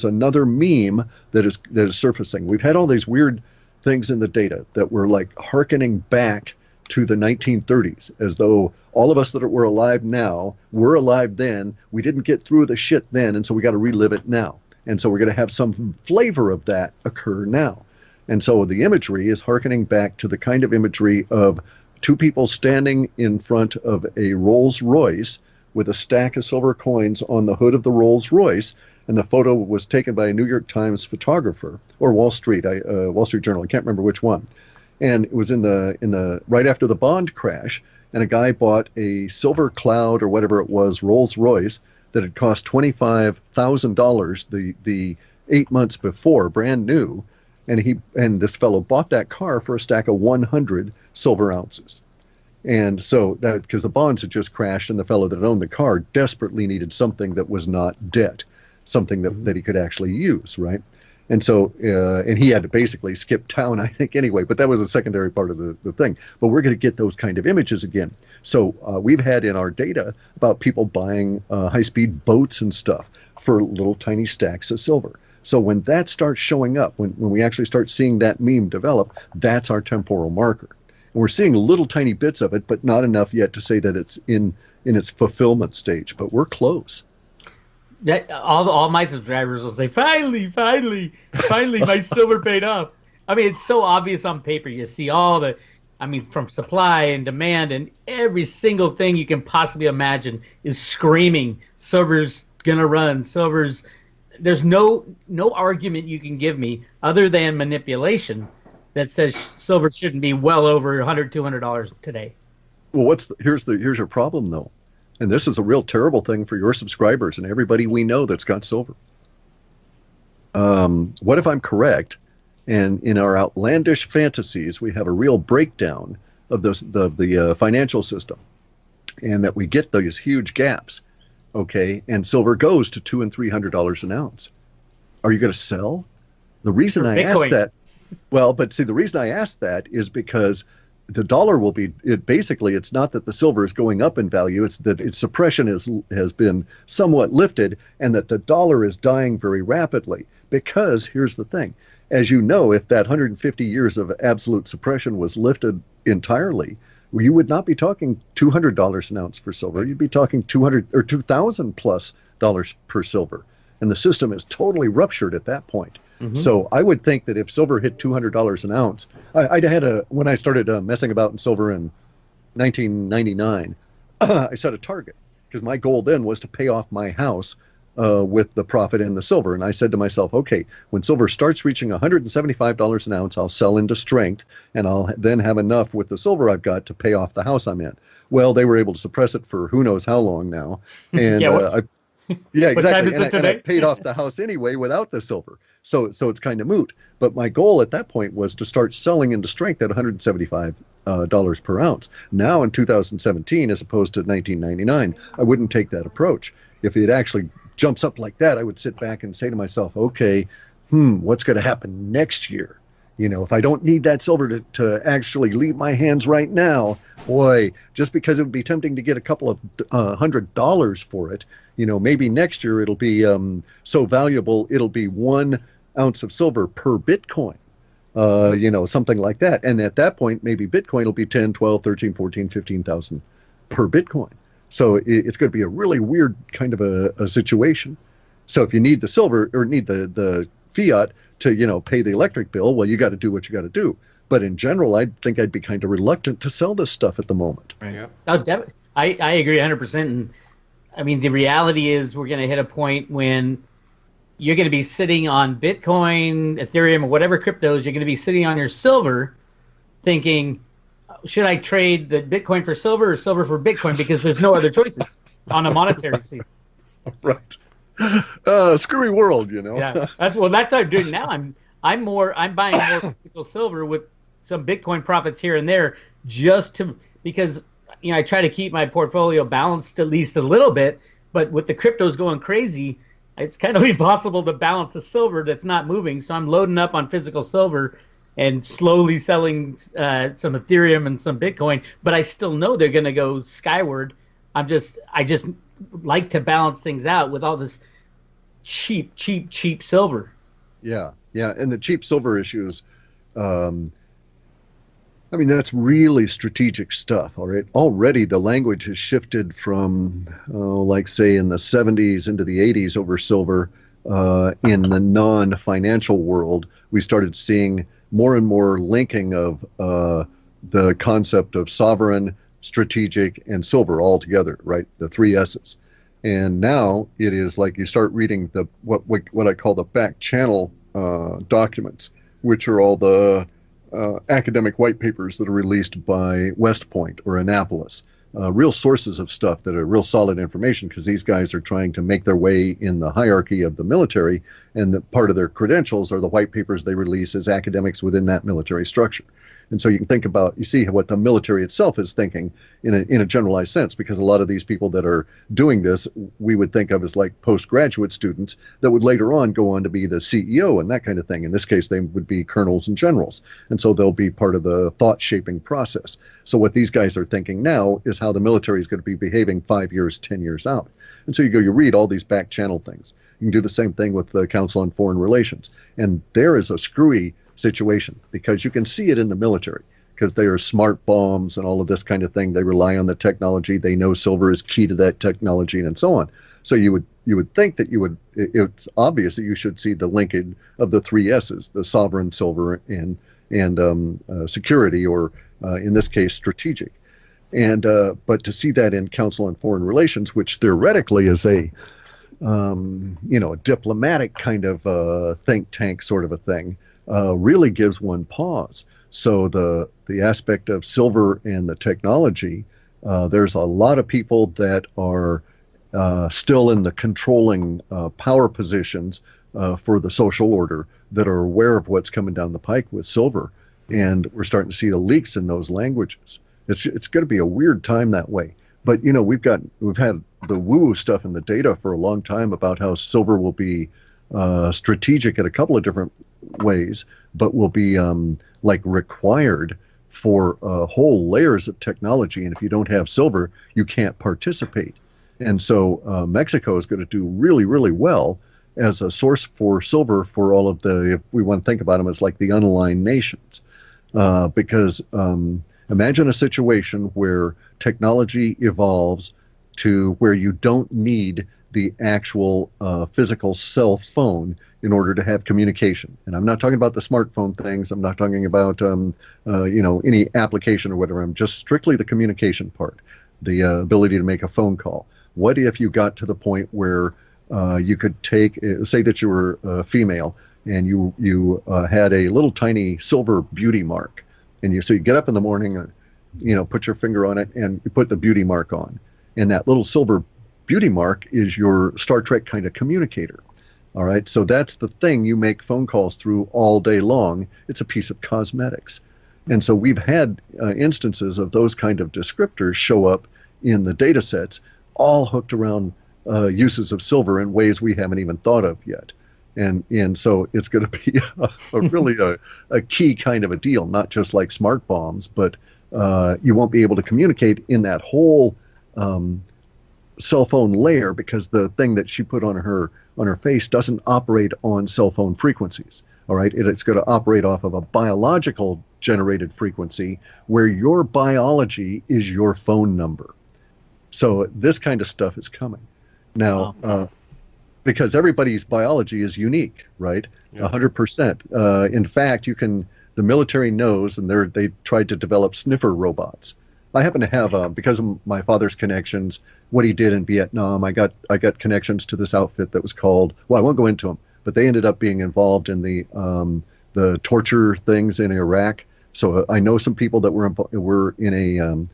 another meme that is surfacing. We've had all these weird things in the data that were like hearkening back to the 1930s, as though all of us that were alive now were alive then. We didn't get through the shit then, and so we got to relive it now. And so we're going to have some flavor of that occur now. And so the imagery is hearkening back to the kind of imagery of two people standing in front of a Rolls Royce with a stack of silver coins on the hood of the Rolls Royce. And the photo was taken by a New York Times photographer, or Wall Street Journal. I can't remember which one. And it was in the right after the bond crash, and a guy bought a Silver Cloud or whatever it was Rolls Royce that had cost $25,000 the 8 months before, brand new, and this fellow bought that car for a stack of 100 silver ounces. And so that, because the bonds had just crashed, and the fellow that owned the car desperately needed something that was not debt, something that he could actually use, right? And so, and he had to basically skip town, I think, anyway, but that was a secondary part of the thing. But we're going to get those kind of images again. So we've had in our data about people buying high-speed boats and stuff for little tiny stacks of silver. So when that starts showing up, when we actually start seeing that meme develop, that's our temporal marker. And we're seeing little tiny bits of it, but not enough yet to say that it's in its fulfillment stage, but we're close. That all my subscribers will say, finally, my silver paid off. I mean, it's so obvious on paper. You see from supply and demand, and every single thing you can possibly imagine is screaming, silver's gonna run. There's no argument you can give me other than manipulation that says silver shouldn't be well over $100, $200 today. Well, here's your problem though. And this is a real terrible thing for your subscribers and everybody we know that's got silver. What if I'm correct, and in our outlandish fantasies we have a real breakdown of the financial system, and that we get those huge gaps, okay, and silver goes to $200 and $300 an ounce? Are you going to sell? The reason I asked that, the reason I asked that is because the dollar will be, it's not that the silver is going up in value, it's that its suppression has been somewhat lifted, and that the dollar is dying very rapidly. Because here's the thing, as you know, if that 150 years of absolute suppression was lifted entirely, you would not be talking $200 an ounce for silver. You'd be talking $200 or $2,000 plus dollars per silver. And the system is totally ruptured at that point. Mm-hmm. So I would think that if silver hit $200 an ounce, when I started messing about in silver in 1999, I set a target, because my goal then was to pay off my house with the profit in the silver. And I said to myself, okay, when silver starts reaching $175 an ounce, I'll sell into strength, and I'll then have enough with the silver I've got to pay off the house I'm in. Well, they were able to suppress it for who knows how long now. And yeah, exactly. And I paid off the house anyway without the silver. So it's kind of moot. But my goal at that point was to start selling into strength at 175 dollars per ounce. Now in 2017, as opposed to 1999, I wouldn't take that approach. If it actually jumps up like that, I would sit back and say to myself, okay, what's going to happen next year? You know, if I don't need that silver to actually leave my hands right now, boy, just because it would be tempting to get a couple of $100 for it, you know, maybe next year it'll be so valuable, it'll be 1 ounce of silver per Bitcoin, you know, something like that. And at that point, maybe Bitcoin will be 10, 12, 13, 14, 15,000 per Bitcoin. So it's going to be a really weird kind of a situation. So if you need the silver or need the fiat to, you know, pay the electric bill, well, you got to do what you got to do. But in general, I think I'd be kind of reluctant to sell this stuff at the moment. Right. Yep. Oh, I agree 100%. And I mean, the reality is we're going to hit a point when you're going to be sitting on Bitcoin, Ethereum, or whatever cryptos. You're going to be sitting on your silver thinking, should I trade the Bitcoin for silver or silver for Bitcoin? Because there's no other choices on a monetary scene. Right. Screwy world, you know. Yeah, that's what I'm doing now. I'm buying more physical silver with some Bitcoin profits here and there, because you know I try to keep my portfolio balanced at least a little bit. But with the cryptos going crazy, it's kind of impossible to balance the silver that's not moving. So I'm loading up on physical silver and slowly selling some Ethereum and some Bitcoin. But I still know they're going to go skyward. I just like to balance things out with all this cheap silver. Yeah. And the cheap silver issues, I mean, that's really strategic stuff, all right? Already the language has shifted from, like, say, in the 70s into the 80s over silver. In the non-financial world, we started seeing more and more linking of the concept of sovereign, strategic, and silver all together, right? The 3 S's. And now it is like you start reading what I call the back channel documents, which are all the academic white papers that are released by West Point or Annapolis, real sources of stuff that are real solid information, because these guys are trying to make their way in the hierarchy of the military, and the part of their credentials are the white papers they release as academics within that military structure. And so you can see what the military itself is thinking in a generalized sense, because a lot of these people that are doing this, we would think of as like postgraduate students that would later on go on to be the CEO and that kind of thing. In this case, they would be colonels and generals. And so they'll be part of the thought shaping process. So what these guys are thinking now is how the military is going to be behaving 5 years, 10 years out. And so you read all these back channel things. You can do the same thing with the Council on Foreign Relations. And there is a screwy situation, because you can see it in the military, because they are smart bombs and all of this kind of thing. They rely on the technology. They know silver is key to that technology, and so on. So you would think that it's obvious that you should see the linkage of the 3 S's, the sovereign, silver, and security, or in this case, strategic. And but to see that in Council on Foreign Relations, which theoretically is a diplomatic kind of think tank sort of a thing, really gives one pause. So the aspect of silver and the technology, there's a lot of people that are still in the controlling power positions for the social order that are aware of what's coming down the pike with silver, and we're starting to see the leaks in those languages. It's going to be a weird time that way. But we've had the woo stuff in the data for a long time about how silver will be strategic in a couple of different ways, but will be required for whole layers of technology. And if you don't have silver, you can't participate. And so Mexico is going to do really, really well as a source for silver for all of if we want to think about them as like the unaligned nations, because imagine a situation where technology evolves to where you don't need the actual physical cell phone in order to have communication. And I'm not talking about the smartphone things. I'm not talking about any application or whatever. I'm just strictly the communication part, the ability to make a phone call. What if you got to the point where you could say that you were female, and you had a little tiny silver beauty mark, and so you get up in the morning, put your finger on it, and you put the beauty mark on, and that little silver beauty mark is your Star Trek kind of communicator. All right, so that's the thing you make phone calls through all day long. It's a piece of cosmetics. And so we've had instances of those kind of descriptors show up in the data sets, all hooked around uses of silver in ways we haven't even thought of yet. And so it's going to be really a key kind of a deal, not just like smart bombs, but you won't be able to communicate in that whole cell phone layer, because the thing that she put on her face doesn't operate on cell phone frequencies. All right, it's going to operate off of a biological generated frequency where your biology is your phone number. So this kind of stuff is coming now. Because everybody's biology is unique, right? 100%. In fact, the military knows, and they tried to develop sniffer robots. I happen to have, because of my father's connections, what he did in Vietnam, I got connections to this outfit that was called, well, I won't go into them, but they ended up being involved in the torture things in Iraq. So I know some people that were in a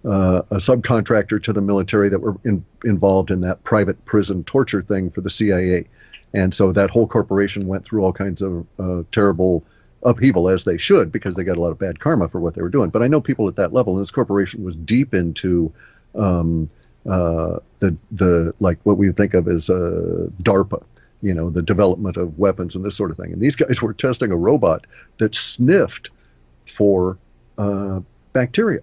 subcontractor to the military that were involved in that private prison torture thing for the CIA. And so that whole corporation went through all kinds of terrible upheaval, as they should, because they got a lot of bad karma for what they were doing. But I know people at that level, and this corporation was deep into the like what we think of as DARPA, the development of weapons and this sort of thing. And these guys were testing a robot that sniffed for bacteria.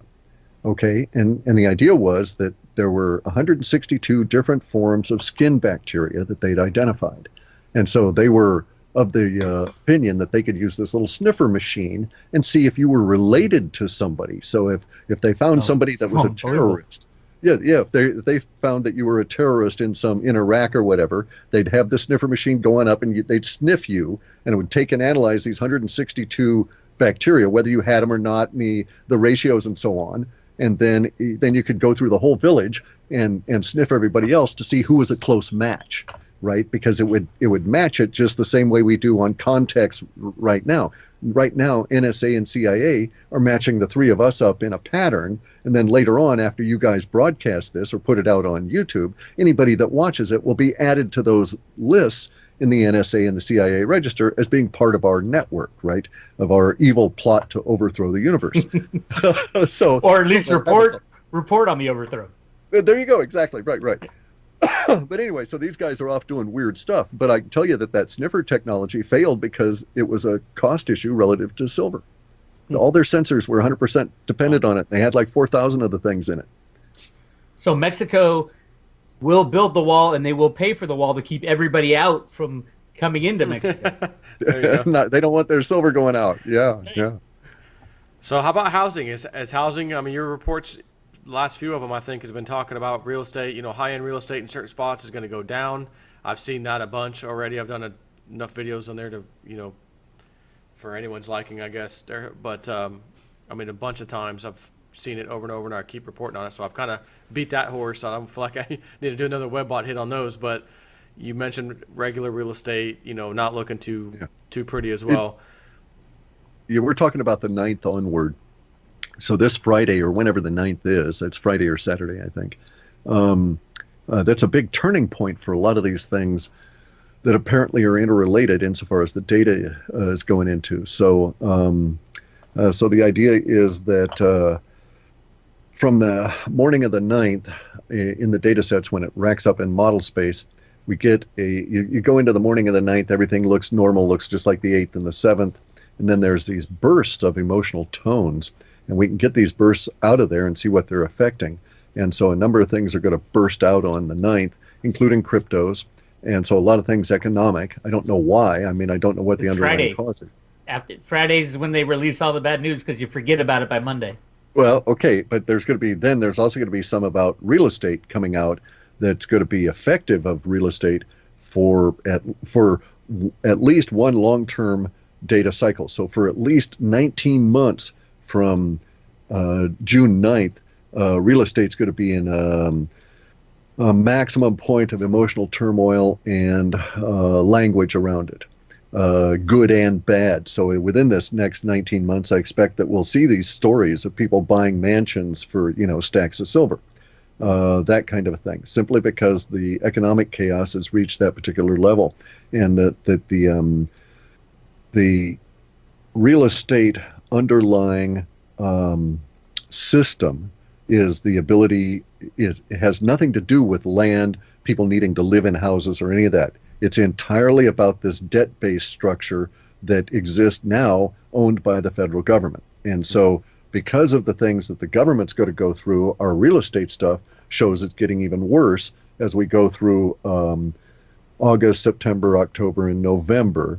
Okay, and the idea was that there were 162 different forms of skin bacteria that they'd identified. And so they were of the opinion that they could use this little sniffer machine and see if you were related to somebody. So if they found somebody that was a terrorist, if they found that you were a terrorist in Iraq or whatever, they'd have the sniffer machine going up and they'd sniff you, and it would take and analyze these 162 bacteria, whether you had them or not, and the ratios and so on. And then you could go through the whole village and sniff everybody else to see who was a close match, right? Because it would match it just the same way we do on context right now. Right now, NSA and CIA are matching the three of us up in a pattern, and then later on, after you guys broadcast this or put it out on YouTube, anybody that watches it will be added to those lists in the NSA and the CIA register as being part of our network, right? Of our evil plot to overthrow the universe. Or at least report on the overthrow. There you go. Exactly. Right. But anyway, so these guys are off doing weird stuff. But I can tell you that sniffer technology failed because it was a cost issue relative to silver. All their sensors were 100% dependent on it. They had like 4,000 of the things in it. So Mexico will build the wall, and they will pay for the wall to keep everybody out from coming into Mexico. They don't want their silver going out. Yeah. So how about housing? Is housing, I mean, your reports, last few of them, I think, has been talking about real estate, high-end real estate in certain spots is going to go down. I've seen that a bunch already. I've done enough videos on there to, for anyone's liking, I guess. But, a bunch of times I've seen it over and over, and I keep reporting on it. So I've kind of beat that horse. I don't feel like I need to do another WebBot hit on those. But you mentioned regular real estate, not looking too pretty as well. We're talking about the 9th onward. So this Friday, or whenever the 9th is, it's Friday or Saturday, I think. That's a big turning point for a lot of these things that apparently are interrelated insofar as the data is going into. So the idea is that from the morning of the 9th, in the data sets, when it racks up in model space, we get you go into the morning of the 9th, everything looks normal, looks just like the 8th and the 7th, and then there's these bursts of emotional tones, and we can get these bursts out of there and see what they're affecting. And so a number of things are going to burst out on the 9th, including cryptos, and so a lot of things economic. I don't know why. I don't know what the underlying cause is. Friday's when they release all the bad news because you forget about it by Monday. Well, okay, but there's also going to be some about real estate coming out that's going to be effective of real estate for at least one long-term data cycle. So for at least 19 months from June 9th, real estate's going to be in a maximum point of emotional turmoil and language around it. Good and bad. So within this next 19 months, I expect that we'll see these stories of people buying mansions for, stacks of silver, that kind of a thing, simply because the economic chaos has reached that particular level, and that the real estate underlying system is the ability is it has nothing to do with land, people needing to live in houses or any of that. It's entirely about this debt-based structure that exists now, owned by the federal government. And so because of the things that the government's going to go through, our real estate stuff shows it's getting even worse as we go through August, September, October, and November.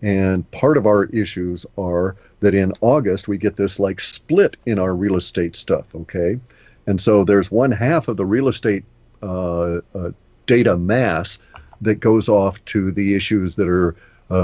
And part of our issues are that in August we get this like split in our real estate stuff, okay? And so there's one half of the real estate data mass that goes off to the issues that are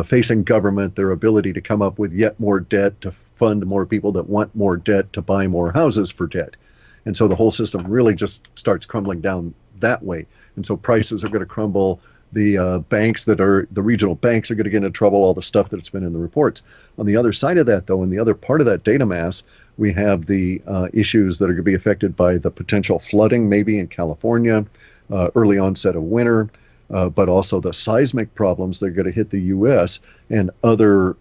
facing government, their ability to come up with yet more debt, to fund more people that want more debt, to buy more houses for debt. And so the whole system really just starts crumbling down that way. And so prices are going to crumble. The banks that are, the regional banks are going to get into trouble, all the stuff that's been in the reports. On the other side of that, though, in the other part of that data mass, we have the issues that are going to be affected by the potential flooding, maybe in California, early onset of winter, but also the seismic problems that are going to hit the U.S. and other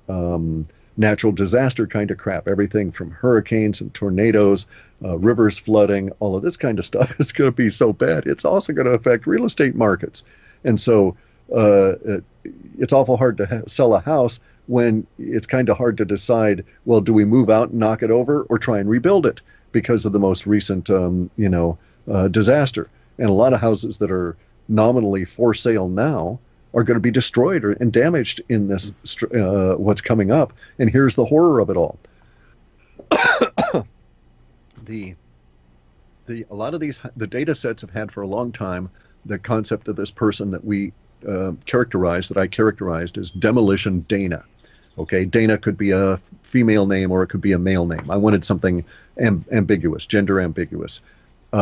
natural disaster kind of crap, everything from hurricanes and tornadoes, rivers flooding, all of this kind of stuff is going to be so bad. It's also going to affect real estate markets. And so it's awful hard to sell a house when it's kind of hard to decide, well, do we move out and knock it over or try and rebuild it because of the most recent, disaster. And a lot of houses that are nominally for sale now are going to be destroyed and damaged in this what's coming up. And here's the horror of it all. A lot of these, the data sets have had for a long time the concept of this person that we I characterized as Demolition Dana. Okay, Dana could be a female name or it could be a male name. I wanted something ambiguous, gender ambiguous,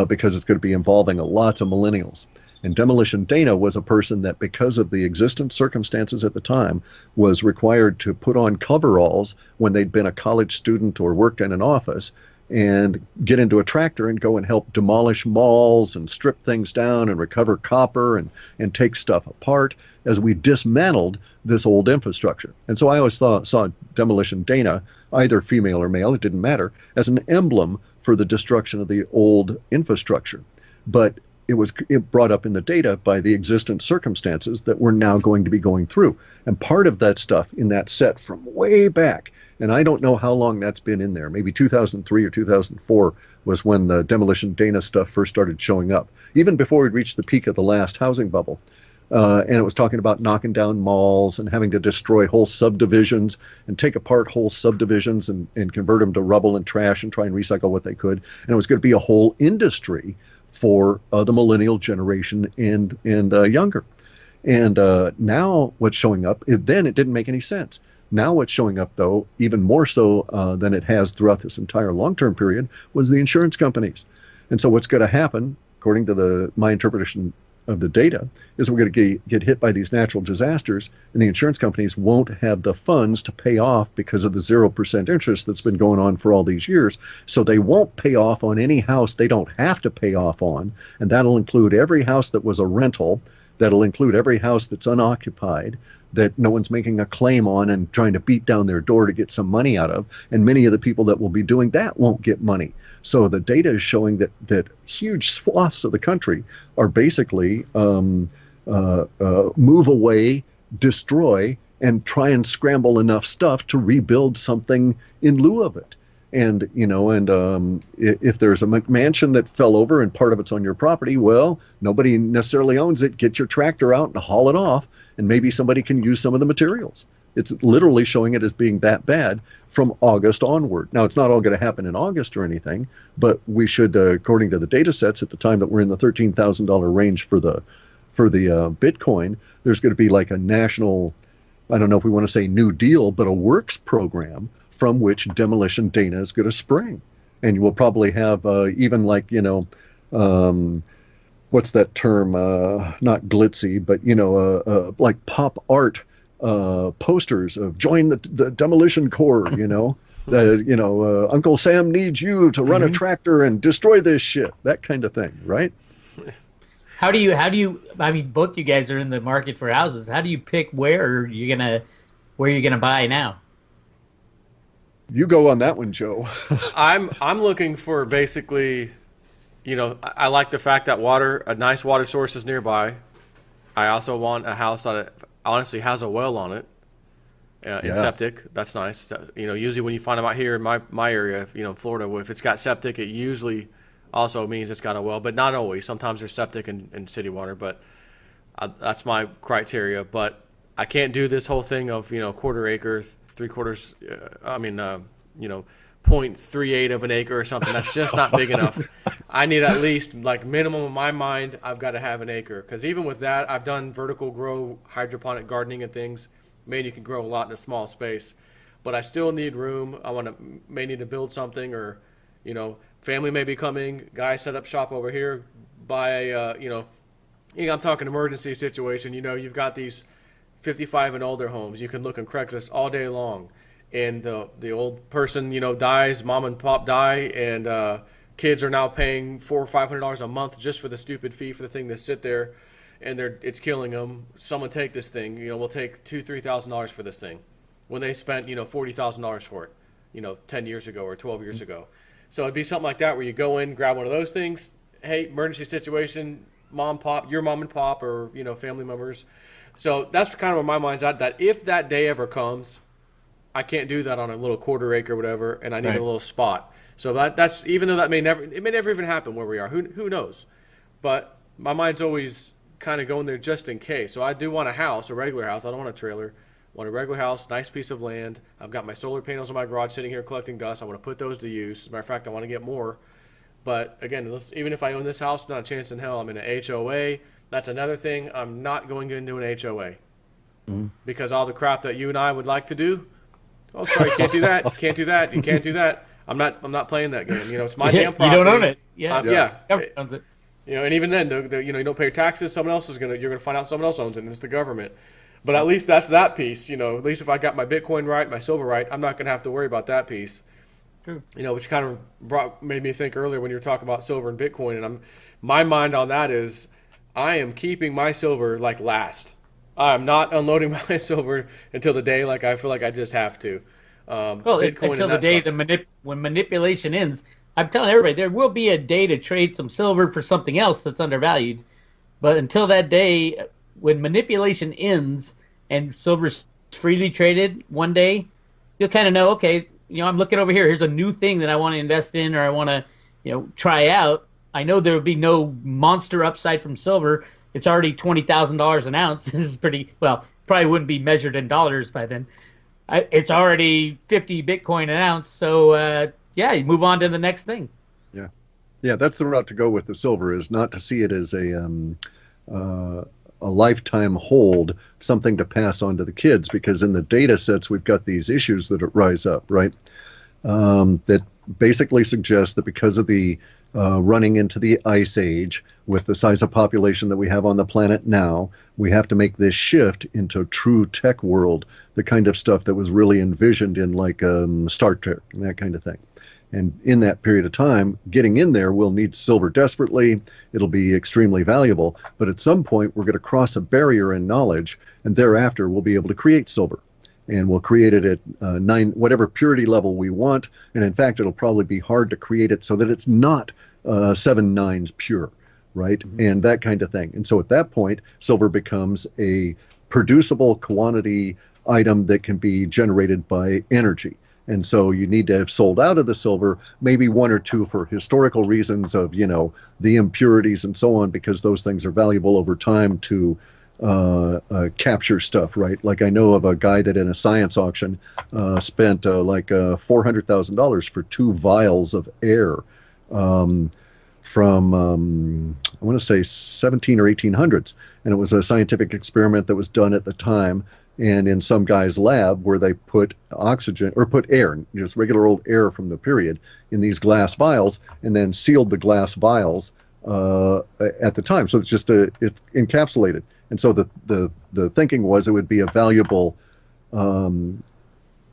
because it's going to be involving lots of millennials. And Demolition Dana was a person that, because of the existent circumstances at the time, was required to put on coveralls when they'd been a college student or worked in an office and get into a tractor and go and help demolish malls and strip things down and recover copper and take stuff apart as we dismantled this old infrastructure. And so I always saw Demolition Dana, either female or male, it didn't matter, as an emblem for the destruction of the old infrastructure. But it brought up in the data by the existent circumstances that we're now going to be going through. And part of that stuff in that set from way back, and I don't know how long that's been in there, maybe 2003 or 2004 was when the Demolition Dana stuff first started showing up, even before we'd reached the peak of the last housing bubble. And it was talking about knocking down malls and having to destroy whole subdivisions and take apart whole subdivisions and convert them to rubble and trash and try and recycle what they could. And it was going to be a whole industry for the millennial generation and younger. And now what's showing up is, then it didn't make any sense. Now what's showing up, though, even more so than it has throughout this entire long-term period, was the insurance companies. And so what's going to happen, according to my interpretation of the data, is we're going to get hit by these natural disasters, and the insurance companies won't have the funds to pay off because of the 0% interest that's been going on for all these years. So they won't pay off on any house they don't have to pay off on, and that'll include every house that was a rental, that'll include every house that's unoccupied, that no one's making a claim on and trying to beat down their door to get some money out of, and many of the people that will be doing that won't get money. So the data is showing that huge swaths of the country are basically move away, destroy, and try and scramble enough stuff to rebuild something in lieu of it. And, if there's a mansion that fell over and part of it's on your property, well, nobody necessarily owns it. Get your tractor out and haul it off, and maybe somebody can use some of the materials. It's literally showing it as being that bad from August onward. Now, it's not all going to happen in August or anything, but we should, according to the data sets at the time that we're in the $13,000 range for the Bitcoin, there's going to be like a national, I don't know if we want to say New Deal, but a works program from which Demolition Dana is going to spring. And you will probably have even like, what's that term? Not glitzy, but, like pop art posters of join the Demolition Corps, Uncle Sam needs you to run a tractor and destroy this shit, that kind of thing, right? How do you, I mean, both you guys are in the market for houses. How do you pick where you're going to buy now? You go on that one, Joe. I'm looking for basically, I like the fact that a nice water source is nearby. I also want a house that honestly has a well on it, and Yeah. septic. That's nice. Usually when you find them out here in my area, Florida, if it's got septic, it usually also means it's got a well, but not always. Sometimes there's septic and city water, but that's my criteria. But I can't do this whole thing of quarter acre, three quarters. I mean, 0.38 of an acre or something. That's just not big enough. I need at least, like, minimum in my mind, I've got to have an acre. Because even with that, I've done vertical grow, hydroponic gardening and things. Man, you can grow a lot in a small space. But I still need room. May need to build something, or, family may be coming. Guy set up shop over here. Buy I'm talking emergency situation. You've got these 55 and older homes. You can look on Craigslist all day long. And the old person, dies, mom and pop die, and kids are now paying $400 or $500 a month just for the stupid fee for the thing to sit there, and it's killing them. Someone take this thing, we'll take $2,000-$3,000 for this thing, when they spent $40,000 for it, 10 years ago or 12 years ago. So it'd be something like that where you go in, grab one of those things. Hey, emergency situation, your mom and pop, or family members. So that's kind of where my mind's at. That if that day ever comes, I can't do that on a little quarter acre or whatever, and I need a little spot. So that's, even though it may never even happen where we are. Who knows? But my mind's always kind of going there just in case. So I do want a house, a regular house. I don't want a trailer. I want a regular house, nice piece of land. I've got my solar panels in my garage sitting here collecting dust. I want to put those to use. As a matter of fact, I want to get more. But again, even if I own this house, not a chance in hell. I'm in an HOA. That's another thing. I'm not going into an HOA because all the crap that you and I would like to do. Oh, sorry, you can't do that. You can't do that. You can't do that. I'm not playing that game. It's my damn property. You don't own it. Yeah. Government owns it. And even then, you don't pay your taxes. Someone else you're gonna find out someone else owns it, and it's the government. But at least that's that piece. At least if I got my Bitcoin right, my silver right, I'm not gonna have to worry about that piece. True. Which kind of made me think earlier when you were talking about silver and Bitcoin, and my mind on that is I am keeping my silver like last. I'm not unloading my silver until the day I feel like I just have to. Bitcoin until the day when manipulation ends. I'm telling everybody there will be a day to trade some silver for something else that's undervalued, but until that day, when manipulation ends and silver's freely traded one day, you'll kind of know, okay, I'm looking over here. Here's a new thing that I want to invest in, or I want to, try out. I know there will be no monster upside from silver. It's already $20,000 an ounce. This is pretty, well, probably wouldn't be measured in dollars by then. It's already 50 Bitcoin an ounce. So, you move on to the next thing. Yeah. Yeah, that's the route to go with the silver, is not to see it as a lifetime hold, something to pass on to the kids, because in the data sets, we've got these issues that rise up, right? That basically suggest that because of the running into the ice age, with the size of population that we have on the planet now, we have to make this shift into true tech world, the kind of stuff that was really envisioned in Star Trek and that kind of thing. And in that period of time, getting in there, we'll need silver desperately. It'll be extremely valuable. But at some point, we're going to cross a barrier in knowledge, and thereafter, we'll be able to create silver. And we'll create it at whatever purity level we want. And in fact, it'll probably be hard to create it so that it's not 7 nines pure, right? Mm-hmm. And that kind of thing. And so at that point, silver becomes a producible quantity item that can be generated by energy. And so you need to have sold out of the silver, maybe one or two for historical reasons of, the impurities and so on, because those things are valuable over time to capture stuff, right? Like I know of a guy that in a science auction spent $400,000 for 2 vials of air from, I want to say 17 or 1800s. And it was a scientific experiment that was done at the time, and in some guy's lab, where they put oxygen, or put air, just regular old air from the period, in these glass vials, and then sealed the glass vials at the time. So it's just it's encapsulated. And so the thinking was it would be a valuable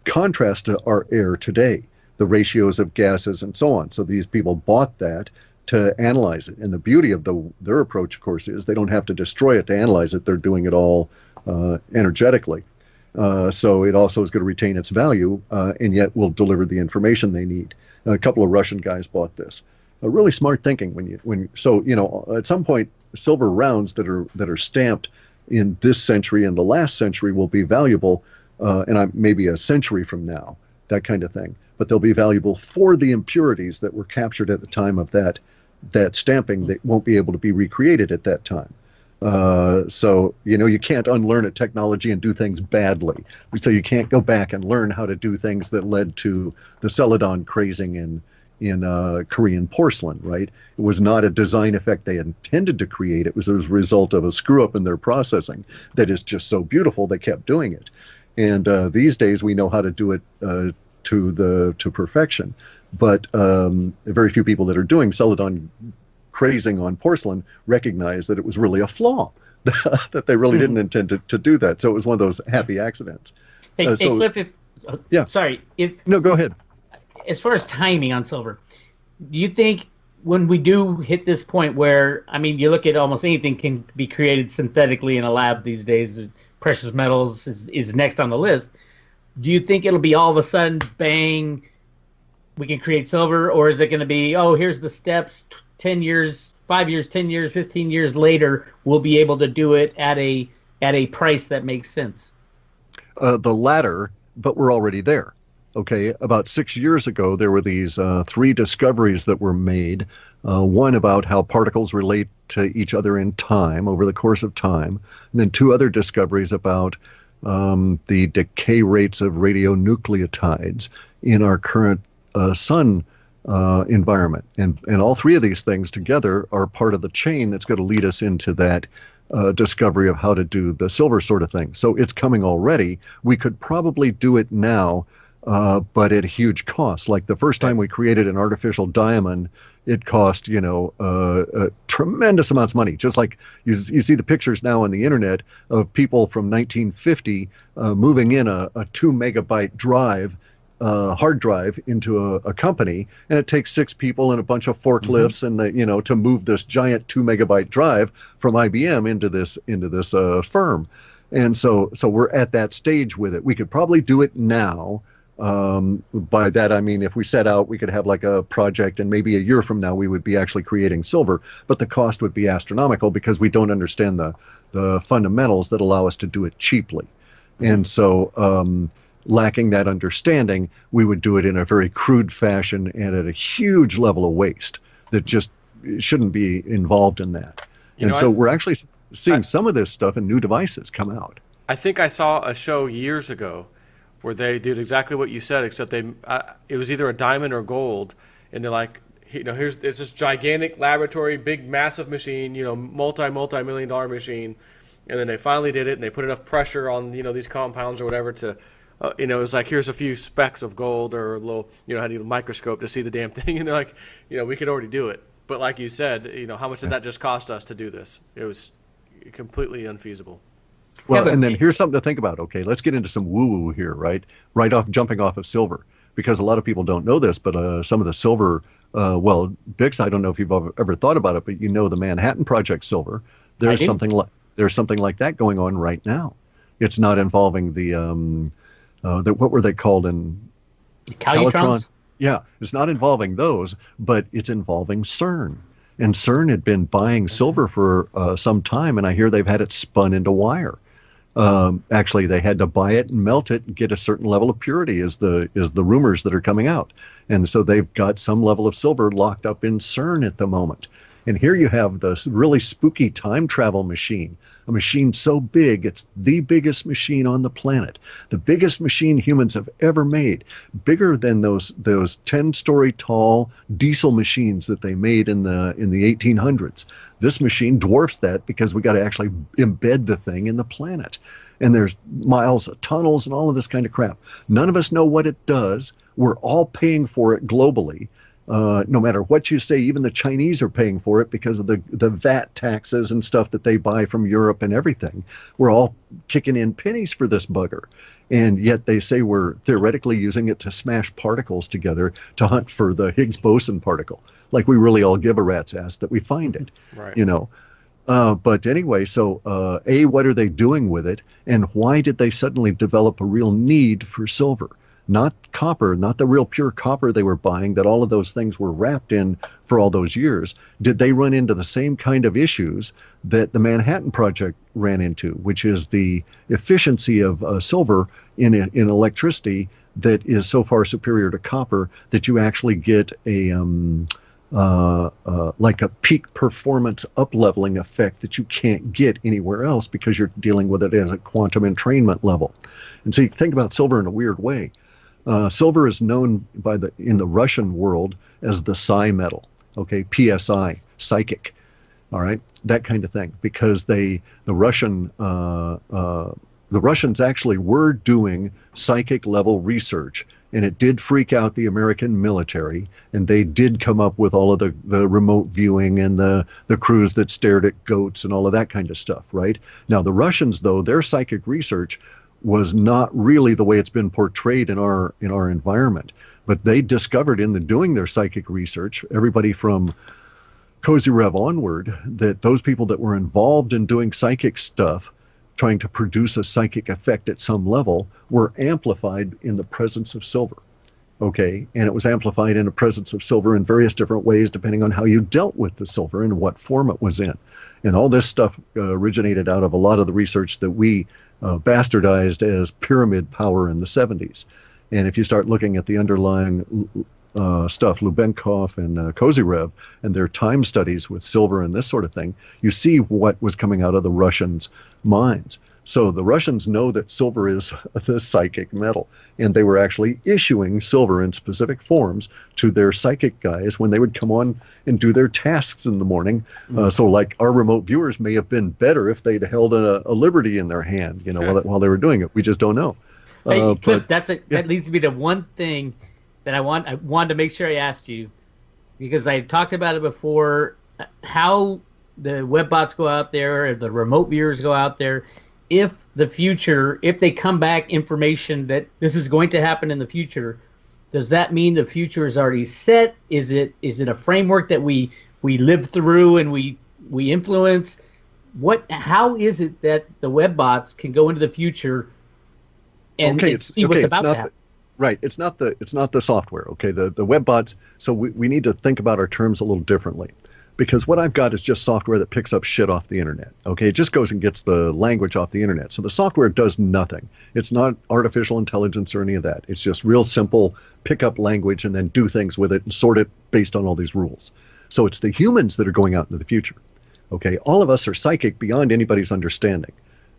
contrast to our air today, the ratios of gases and so on. So these people bought that to analyze it. And the beauty of their approach, of course, is they don't have to destroy it to analyze it. They're doing it all energetically. So it also is going to retain its value, and yet will deliver the information they need. A couple of Russian guys bought this. Really smart thinking at some point, silver rounds that are stamped in this century and the last century will be valuable, and maybe a century from now, that kind of thing. But they'll be valuable for the impurities that were captured at the time of that stamping that won't be able to be recreated at that time. So you can't unlearn a technology and do things badly. So you can't go back and learn how to do things that led to the celadon crazing in Korean porcelain, right? It was not a design effect they intended to create. It was a result of a screw up in their processing that is just so beautiful they kept doing it. And these days we know how to do it to perfection. But very few people that are doing celadon crazing on porcelain recognize that it was really a flaw, that they really didn't intend to do that. So it was one of those happy accidents. Hey, Cliff, No, go ahead. As far as timing on silver, do you think when we do hit this point where, you look at almost anything can be created synthetically in a lab these days, precious metals is next on the list. Do you think it'll be all of a sudden, bang, we can create silver? Or is it going to be, here's the steps, 10 years, 5 years, 10 years, 15 years later, we'll be able to do it at a price that makes sense? The latter, but we're already there. Okay, about 6 years ago, there were these 3 discoveries that were made. One about how particles relate to each other in time, over the course of time. And then 2 other discoveries about the decay rates of radionucleotides in our current sun environment. And all 3 of these things together are part of the chain that's going to lead us into that discovery of how to do the silver sort of thing. So it's coming already. We could probably do it now, but at a huge cost. Like the first time we created an artificial diamond, it cost, tremendous amounts of money. Just like you see the pictures now on the internet of people from 1950 moving in a 2 megabyte drive, hard drive into a company, and it takes 6 people and a bunch of forklifts and to move this giant 2 megabyte drive from IBM into this firm. And so we're at that stage with it. We could probably do it now. By that I mean, if we set out, we could have like a project, and maybe a year from now we would be actually creating silver, but the cost would be astronomical because we don't understand the fundamentals that allow us to do it cheaply. And so lacking that understanding, we would do it in a very crude fashion and at a huge level of waste that just shouldn't be involved in that. We're actually seeing some of this stuff in new devices come out. I think I saw a show years ago where they did exactly what you said, except it was either a diamond or gold, and they're like, there's this gigantic laboratory, big, massive machine, multi-million dollar machine, and then they finally did it, and they put enough pressure on, these compounds or whatever to, it was like, here's a few specks of gold or a little, had a microscope to see the damn thing, and they're like, we could already do it. But like you said, how much did that just cost us to do this? It was completely unfeasible. Well, and then here's something to think about. Okay, let's get into some woo-woo here, right? Jumping off of silver, because a lot of people don't know this, but some of the silver, Bix, I don't know if you've ever thought about it, but the Manhattan Project silver. There's something like that going on right now. It's not involving the what were they called in Calutrons? Yeah, it's not involving those, but it's involving CERN. And CERN had been buying silver for some time, and I hear they've had it spun into wire. Actually, they had to buy it and melt it and get a certain level of purity, is the rumors that are coming out. And so they've got some level of silver locked up in CERN at the moment. And here you have this really spooky time travel machine, a machine so big, it's the biggest machine on the planet, the biggest machine humans have ever made, bigger than those 10-story tall diesel machines that they made in the 1800s. This machine dwarfs that because we got to actually embed the thing in the planet. And there's miles of tunnels and all of this kind of crap. None of us know what it does. We're all paying for it globally. No matter what you say, even the Chinese are paying for it because of the VAT taxes and stuff that they buy from Europe and everything. We're all kicking in pennies for this bugger. And yet they say we're theoretically using it to smash particles together to hunt for the Higgs boson particle. Like we really all give a rat's ass that we find it, right. But anyway, so what are they doing with it, and why did they suddenly develop a real need for silver? Not copper, not the real pure copper they were buying that all of those things were wrapped in for all those years. Did they run into the same kind of issues that the Manhattan Project ran into, which is the efficiency of silver in electricity that is so far superior to copper that you actually get a like a peak performance up-leveling effect that you can't get anywhere else because you're dealing with it as a quantum entrainment level. And so you think about silver in a weird way. Silver is known in the Russian world as the psi metal, okay, PSI, psychic, all right, that kind of thing, because the Russians actually were doing psychic level research, and it did freak out the American military, and they did come up with all of the remote viewing and the crews that stared at goats and all of that kind of stuff, right? Now, the Russians, though, their psychic research was not really the way it's been portrayed in our environment. But they discovered in doing their psychic research, everybody from Kozyrev onward, that those people that were involved in doing psychic stuff, trying to produce a psychic effect at some level, were amplified in the presence of silver. Okay, and it was amplified in the presence of silver in various different ways, depending on how you dealt with the silver and what form it was in. And all this stuff originated out of a lot of the research that we bastardized as pyramid power in the 70s. And if you start looking at the underlying stuff, Lubenkov and Kozyrev, and their time studies with silver and this sort of thing, you see what was coming out of the Russians' minds. So the Russians know that silver is the psychic metal, and they were actually issuing silver in specific forms to their psychic guys when they would come on and do their tasks in the morning. So like our remote viewers may have been better if they'd held a liberty in their hand, you know, Sure. while they were doing it. We just don't know. Hey, Cliff, but, that leads me to one thing that I wanted to make sure I asked you, because I talked about it before, how the web bots go out there, or the remote viewers go out there. If they come back information that this is going to happen in the future, does that mean the future is already set? Is it a framework that we live through and we influence? How is it that the web bots can go into the future and see what's about to happen? Right. It's not the software. Okay. The web bots. So we need to think about our terms a little differently, because what I've got is just software that picks up shit off the internet. Okay. It just goes and gets the language off the internet. So the software does nothing. It's not artificial intelligence or any of that. It's just real simple, pick up language and then do things with it and sort it based on all these rules. So it's the humans that are going out into the future. Okay. All of us are psychic beyond anybody's understanding,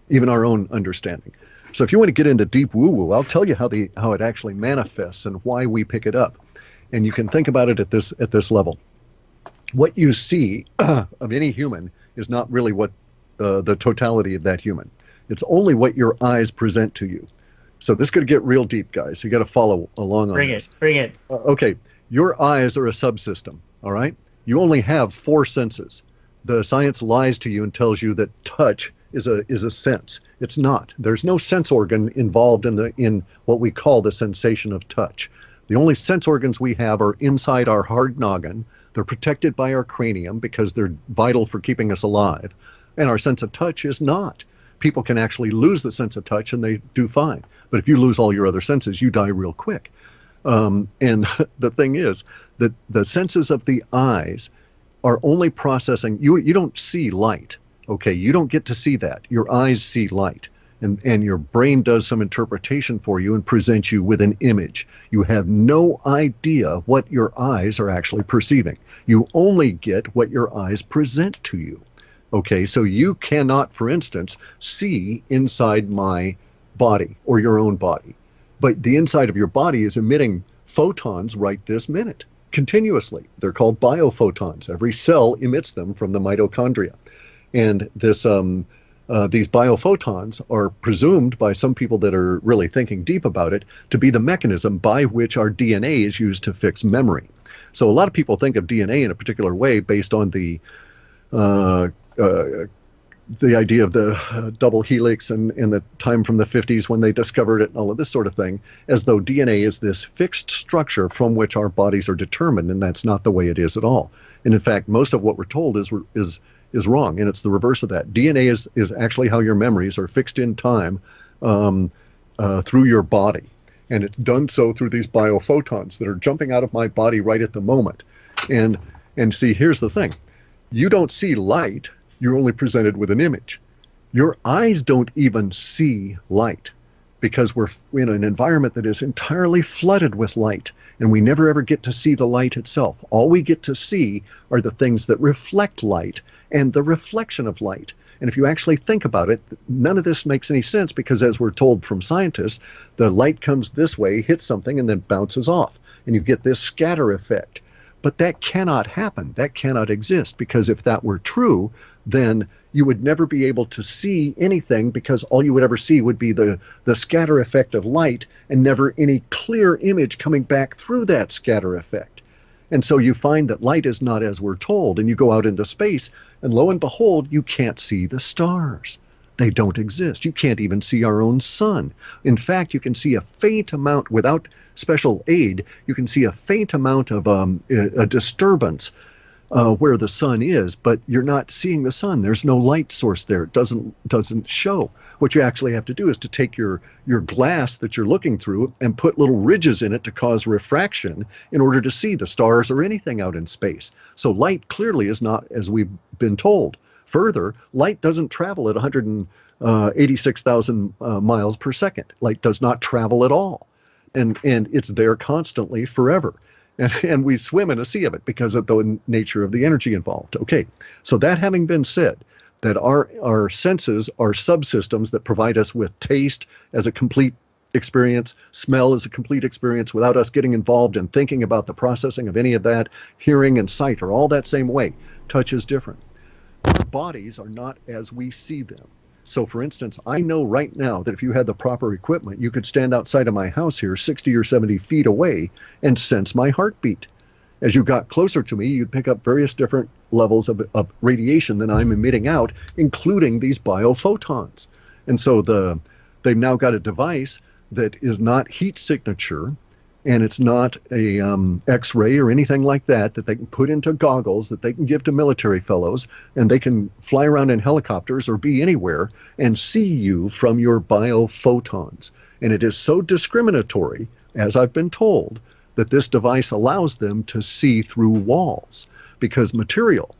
even our own understanding. So if you want to get into deep woo-woo, I'll tell you how it actually manifests and why we pick it up. And you can think about it at this level. What you see of any human is not really what the totality of that human. It's only what your eyes present to you. So this could get real deep, guys. You got to follow along on this. Bring it. Okay, your eyes are a subsystem. All right, you only have 4 senses. The science lies to you and tells you that touch is a sense. It's not. There's no sense organ involved in what we call the sensation of touch. The only sense organs we have are inside our hard noggin. They're protected by our cranium because they're vital for keeping us alive. And our sense of touch is not. People can actually lose the sense of touch and they do fine. But if you lose all your other senses, you die real quick. And the thing is that the senses of the eyes are only processing. You don't see light. Okay, you don't get to see that. Your eyes see light. And your brain does some interpretation for you and presents you with an image. You have no idea what your eyes are actually perceiving. You only get what your eyes present to you. Okay, so you cannot, for instance, see inside my body or your own body. But the inside of your body is emitting photons right this minute, continuously. They're called biophotons. Every cell emits them from the mitochondria. And these biophotons are presumed by some people that are really thinking deep about it to be the mechanism by which our DNA is used to fix memory. So a lot of people think of DNA in a particular way based on the idea of the double helix and the time from the 50s when they discovered it and all of this sort of thing, as though DNA is this fixed structure from which our bodies are determined, and that's not the way it is at all. And in fact, most of what we're told is is wrong, and it's the reverse of that. DNA is actually how your memories are fixed in time through your body. And it's done so through these biophotons that are jumping out of my body right at the moment. And see, here's the thing. You don't see light. You're only presented with an image. Your eyes don't even see light because we're in an environment that is entirely flooded with light, and we never ever get to see the light itself. All we get to see are the things that reflect light and the reflection of light. And if you actually think about it, none of this makes any sense because, as we're told from scientists, the light comes this way, hits something, and then bounces off. And you get this scatter effect. But that cannot happen. That cannot exist, because if that were true, then you would never be able to see anything, because all you would ever see would be the scatter effect of light and never any clear image coming back through that scatter effect. And so you find that light is not as we're told, and you go out into space, and lo and behold, you can't see the stars. They don't exist. You can't even see our own sun. In fact, you can see a faint amount, without special aid, you can see a faint amount of a disturbance where the sun is, but you're not seeing the sun. There's no light source there. It doesn't show. What you actually have to do is to take your glass that you're looking through and put little ridges in it to cause refraction in order to see the stars or anything out in space. So light clearly is not as we've been told. Further, light doesn't travel at 186,000 miles per second. Light does not travel at all. And it's there constantly forever. And we swim in a sea of it because of the nature of the energy involved. Okay, so that having been said, that our senses are subsystems that provide us with taste as a complete experience, smell as a complete experience without us getting involved in thinking about the processing of any of that. Hearing and sight are all that same way. Touch is different. Our bodies are not as we see them. So, for instance, I know right now that if you had the proper equipment, you could stand outside of my house here 60 or 70 feet away and sense my heartbeat. As you got closer to me, you'd pick up various different levels of radiation that I'm emitting out, including these biophotons. And so they've now got a device that is not heat signature, and it's not a X-ray or anything like that they can put into goggles that they can give to military fellows, and they can fly around in helicopters or be anywhere and see you from your biophotons. And it is so discriminatory, as I've been told, that this device allows them to see through walls, because material,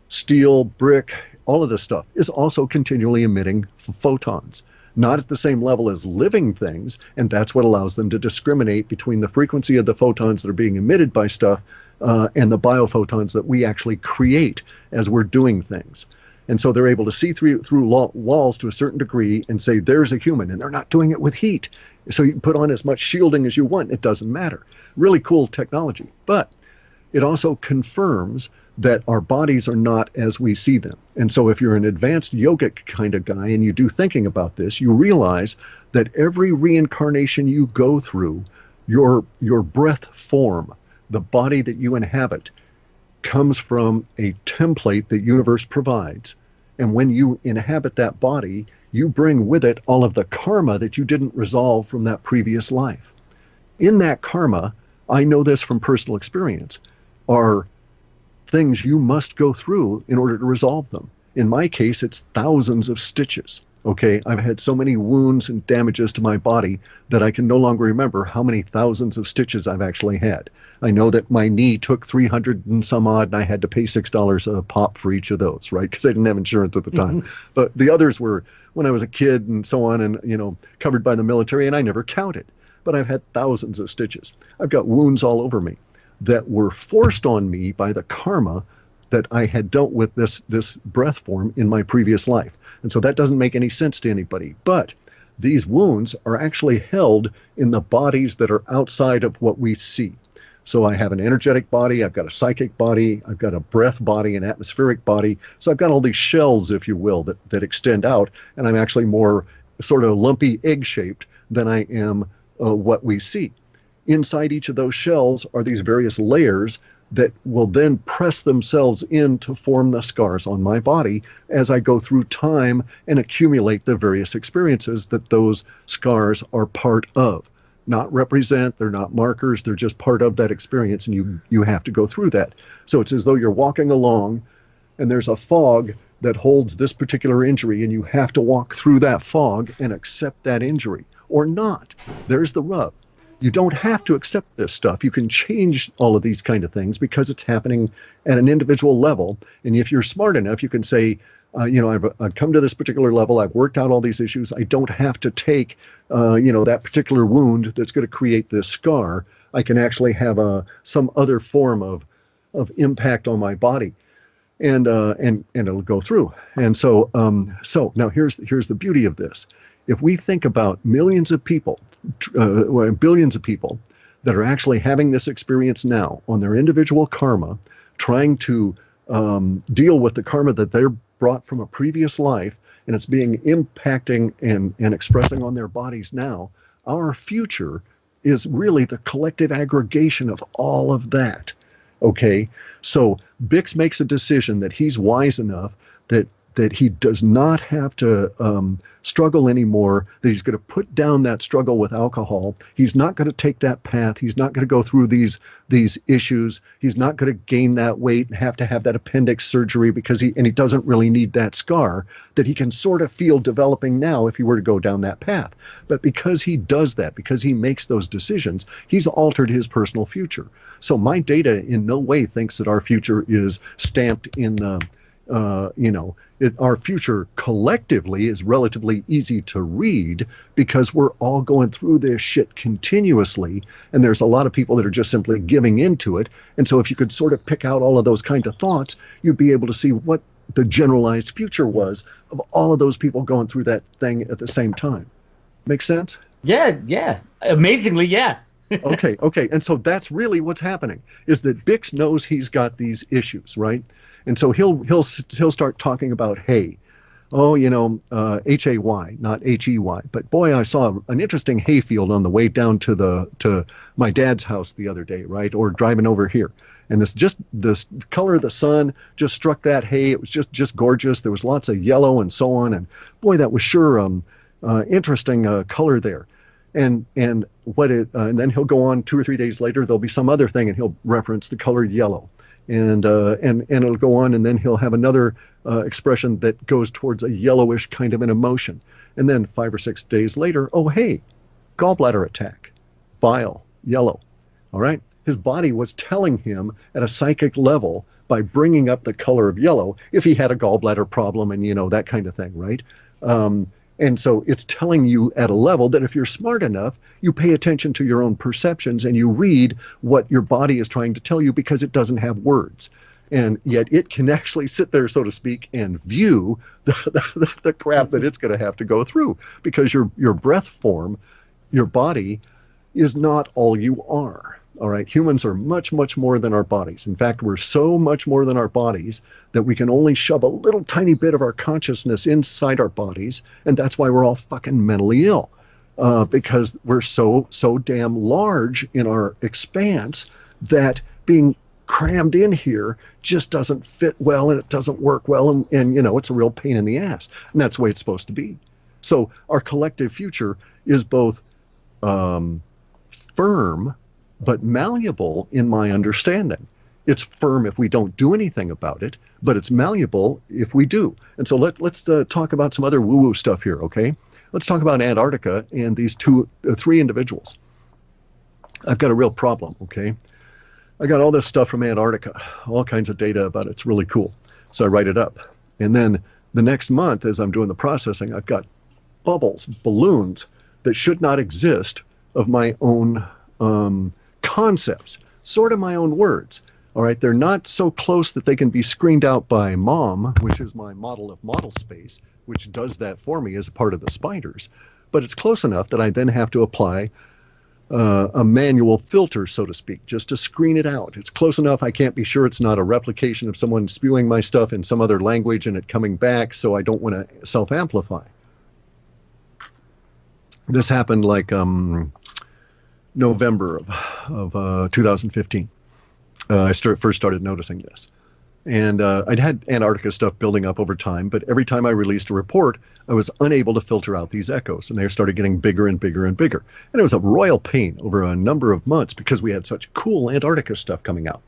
steel, brick, all of this stuff is also continually emitting photons. Not at the same level as living things, and that's what allows them to discriminate between the frequency of the photons that are being emitted by stuff and the biophotons that we actually create as we're doing things. And so they're able to see through walls to a certain degree and say, there's a human, and they're not doing it with heat. So you can put on as much shielding as you want. It doesn't matter. Really cool technology. But it also confirms that our bodies are not as we see them. And so if you're an advanced yogic kind of guy and you do thinking about this, you realize that every reincarnation you go through, your breath form, the body that you inhabit, comes from a template that universe provides. And when you inhabit that body, you bring with it all of the karma that you didn't resolve from that previous life. In that karma, I know this from personal experience, are things you must go through in order to resolve them. In my case, it's thousands of stitches. Okay, I've had so many wounds and damages to my body that I can no longer remember how many thousands of stitches I've actually had. I know that my knee took 300 and some odd, and I had to pay $6 a pop for each of those, right? Because I didn't have insurance at the time. But the others were when I was a kid and so on, and covered by the military, and I never counted. But I've had thousands of stitches. I've got wounds all over me that were forced on me by the karma that I had dealt with this breath form in my previous life. And so that doesn't make any sense to anybody. But these wounds are actually held in the bodies that are outside of what we see. So I have an energetic body, I've got a psychic body, I've got a breath body, an atmospheric body. So I've got all these shells, if you will, that extend out, and I'm actually more sort of lumpy egg-shaped than I am what we see. Inside each of those shells are these various layers that will then press themselves in to form the scars on my body as I go through time and accumulate the various experiences that those scars are part of. Not represent, they're not markers, they're just part of that experience, and you have to go through that. So it's as though you're walking along and there's a fog that holds this particular injury, and you have to walk through that fog and accept that injury or not. There's the rub. You don't have to accept this stuff. You can change all of these kind of things because it's happening at an individual level. And if you're smart enough, you can say, I've come to this particular level. I've worked out all these issues. I don't have to take, that particular wound that's going to create this scar. I can actually have some other form of impact on my body, and it'll go through. And so now here's the beauty of this. If we think about millions of people, billions of people that are actually having this experience now on their individual karma, trying to deal with the karma that they're brought from a previous life, and it's being impacting and expressing on their bodies now, our future is really the collective aggregation of all of that. Okay, so Bix makes a decision that he's wise enough that he does not have to struggle anymore, that he's going to put down that struggle with alcohol. He's not going to take that path. He's not going to go through these issues. He's not going to gain that weight and have to have that appendix surgery because he doesn't really need that scar that he can sort of feel developing now if he were to go down that path. But because he does that, because he makes those decisions, he's altered his personal future. So my data in no way thinks that our future is stamped in the our future collectively is relatively easy to read because we're all going through this shit continuously, and there's a lot of people that are just simply giving into it. And so if you could sort of pick out all of those kind of thoughts, you'd be able to see what the generalized future was of all of those people going through that thing at the same time. Make sense? Yeah. Amazingly, yeah. Okay. And so that's really what's happening, is that Bix knows he's got these issues, right? And so he'll start talking about hay. Hay, not H-E-Y. But boy, I saw an interesting hay field on the way down to my dad's house the other day, right? Or driving over here. And this color of the sun just struck that hay. It was just gorgeous. There was lots of yellow and so on. And boy, that was sure interesting color there. And then he'll go on 2 or 3 days later, there'll be some other thing and he'll reference the color yellow. And it'll go on, and then he'll have another expression that goes towards a yellowish kind of an emotion. And then 5 or 6 days later, oh, hey, gallbladder attack, bile, yellow. All right? His body was telling him at a psychic level by bringing up the color of yellow if he had a gallbladder problem and, that kind of thing, right? And so it's telling you at a level that if you're smart enough, you pay attention to your own perceptions and you read what your body is trying to tell you because it doesn't have words. And yet it can actually sit there, so to speak, and view the crap that it's going to have to go through, because your breath form, your body, is not all you are. All right, humans are much, much more than our bodies. In fact, we're so much more than our bodies that we can only shove a little tiny bit of our consciousness inside our bodies, and that's why we're all fucking mentally ill, because we're so damn large in our expanse that being crammed in here just doesn't fit well, and it doesn't work well, and it's a real pain in the ass, and that's the way it's supposed to be. So our collective future is both firm but malleable in my understanding. It's firm if we don't do anything about it, but it's malleable if we do. And so let's talk about some other woo-woo stuff here, okay? Let's talk about Antarctica and these three individuals. I've got a real problem, okay? I got all this stuff from Antarctica, all kinds of data about it. It's really cool. So I write it up. And then the next month, as I'm doing the processing, I've got balloons that should not exist of my own concepts, sort of my own words. All right, they're not so close that they can be screened out by MOM, which is my model of model space, which does that for me as a part of the spiders. But it's close enough that I then have to apply a manual filter, so to speak, just to screen it out. It's close enough I can't be sure it's not a replication of someone spewing my stuff in some other language and it coming back, so I don't want to self-amplify. This happened like November of 2015. I first started noticing this. And I'd had Antarctica stuff building up over time, but every time I released a report, I was unable to filter out these echoes, and they started getting bigger and bigger and bigger. And it was a royal pain over a number of months because we had such cool Antarctica stuff coming out.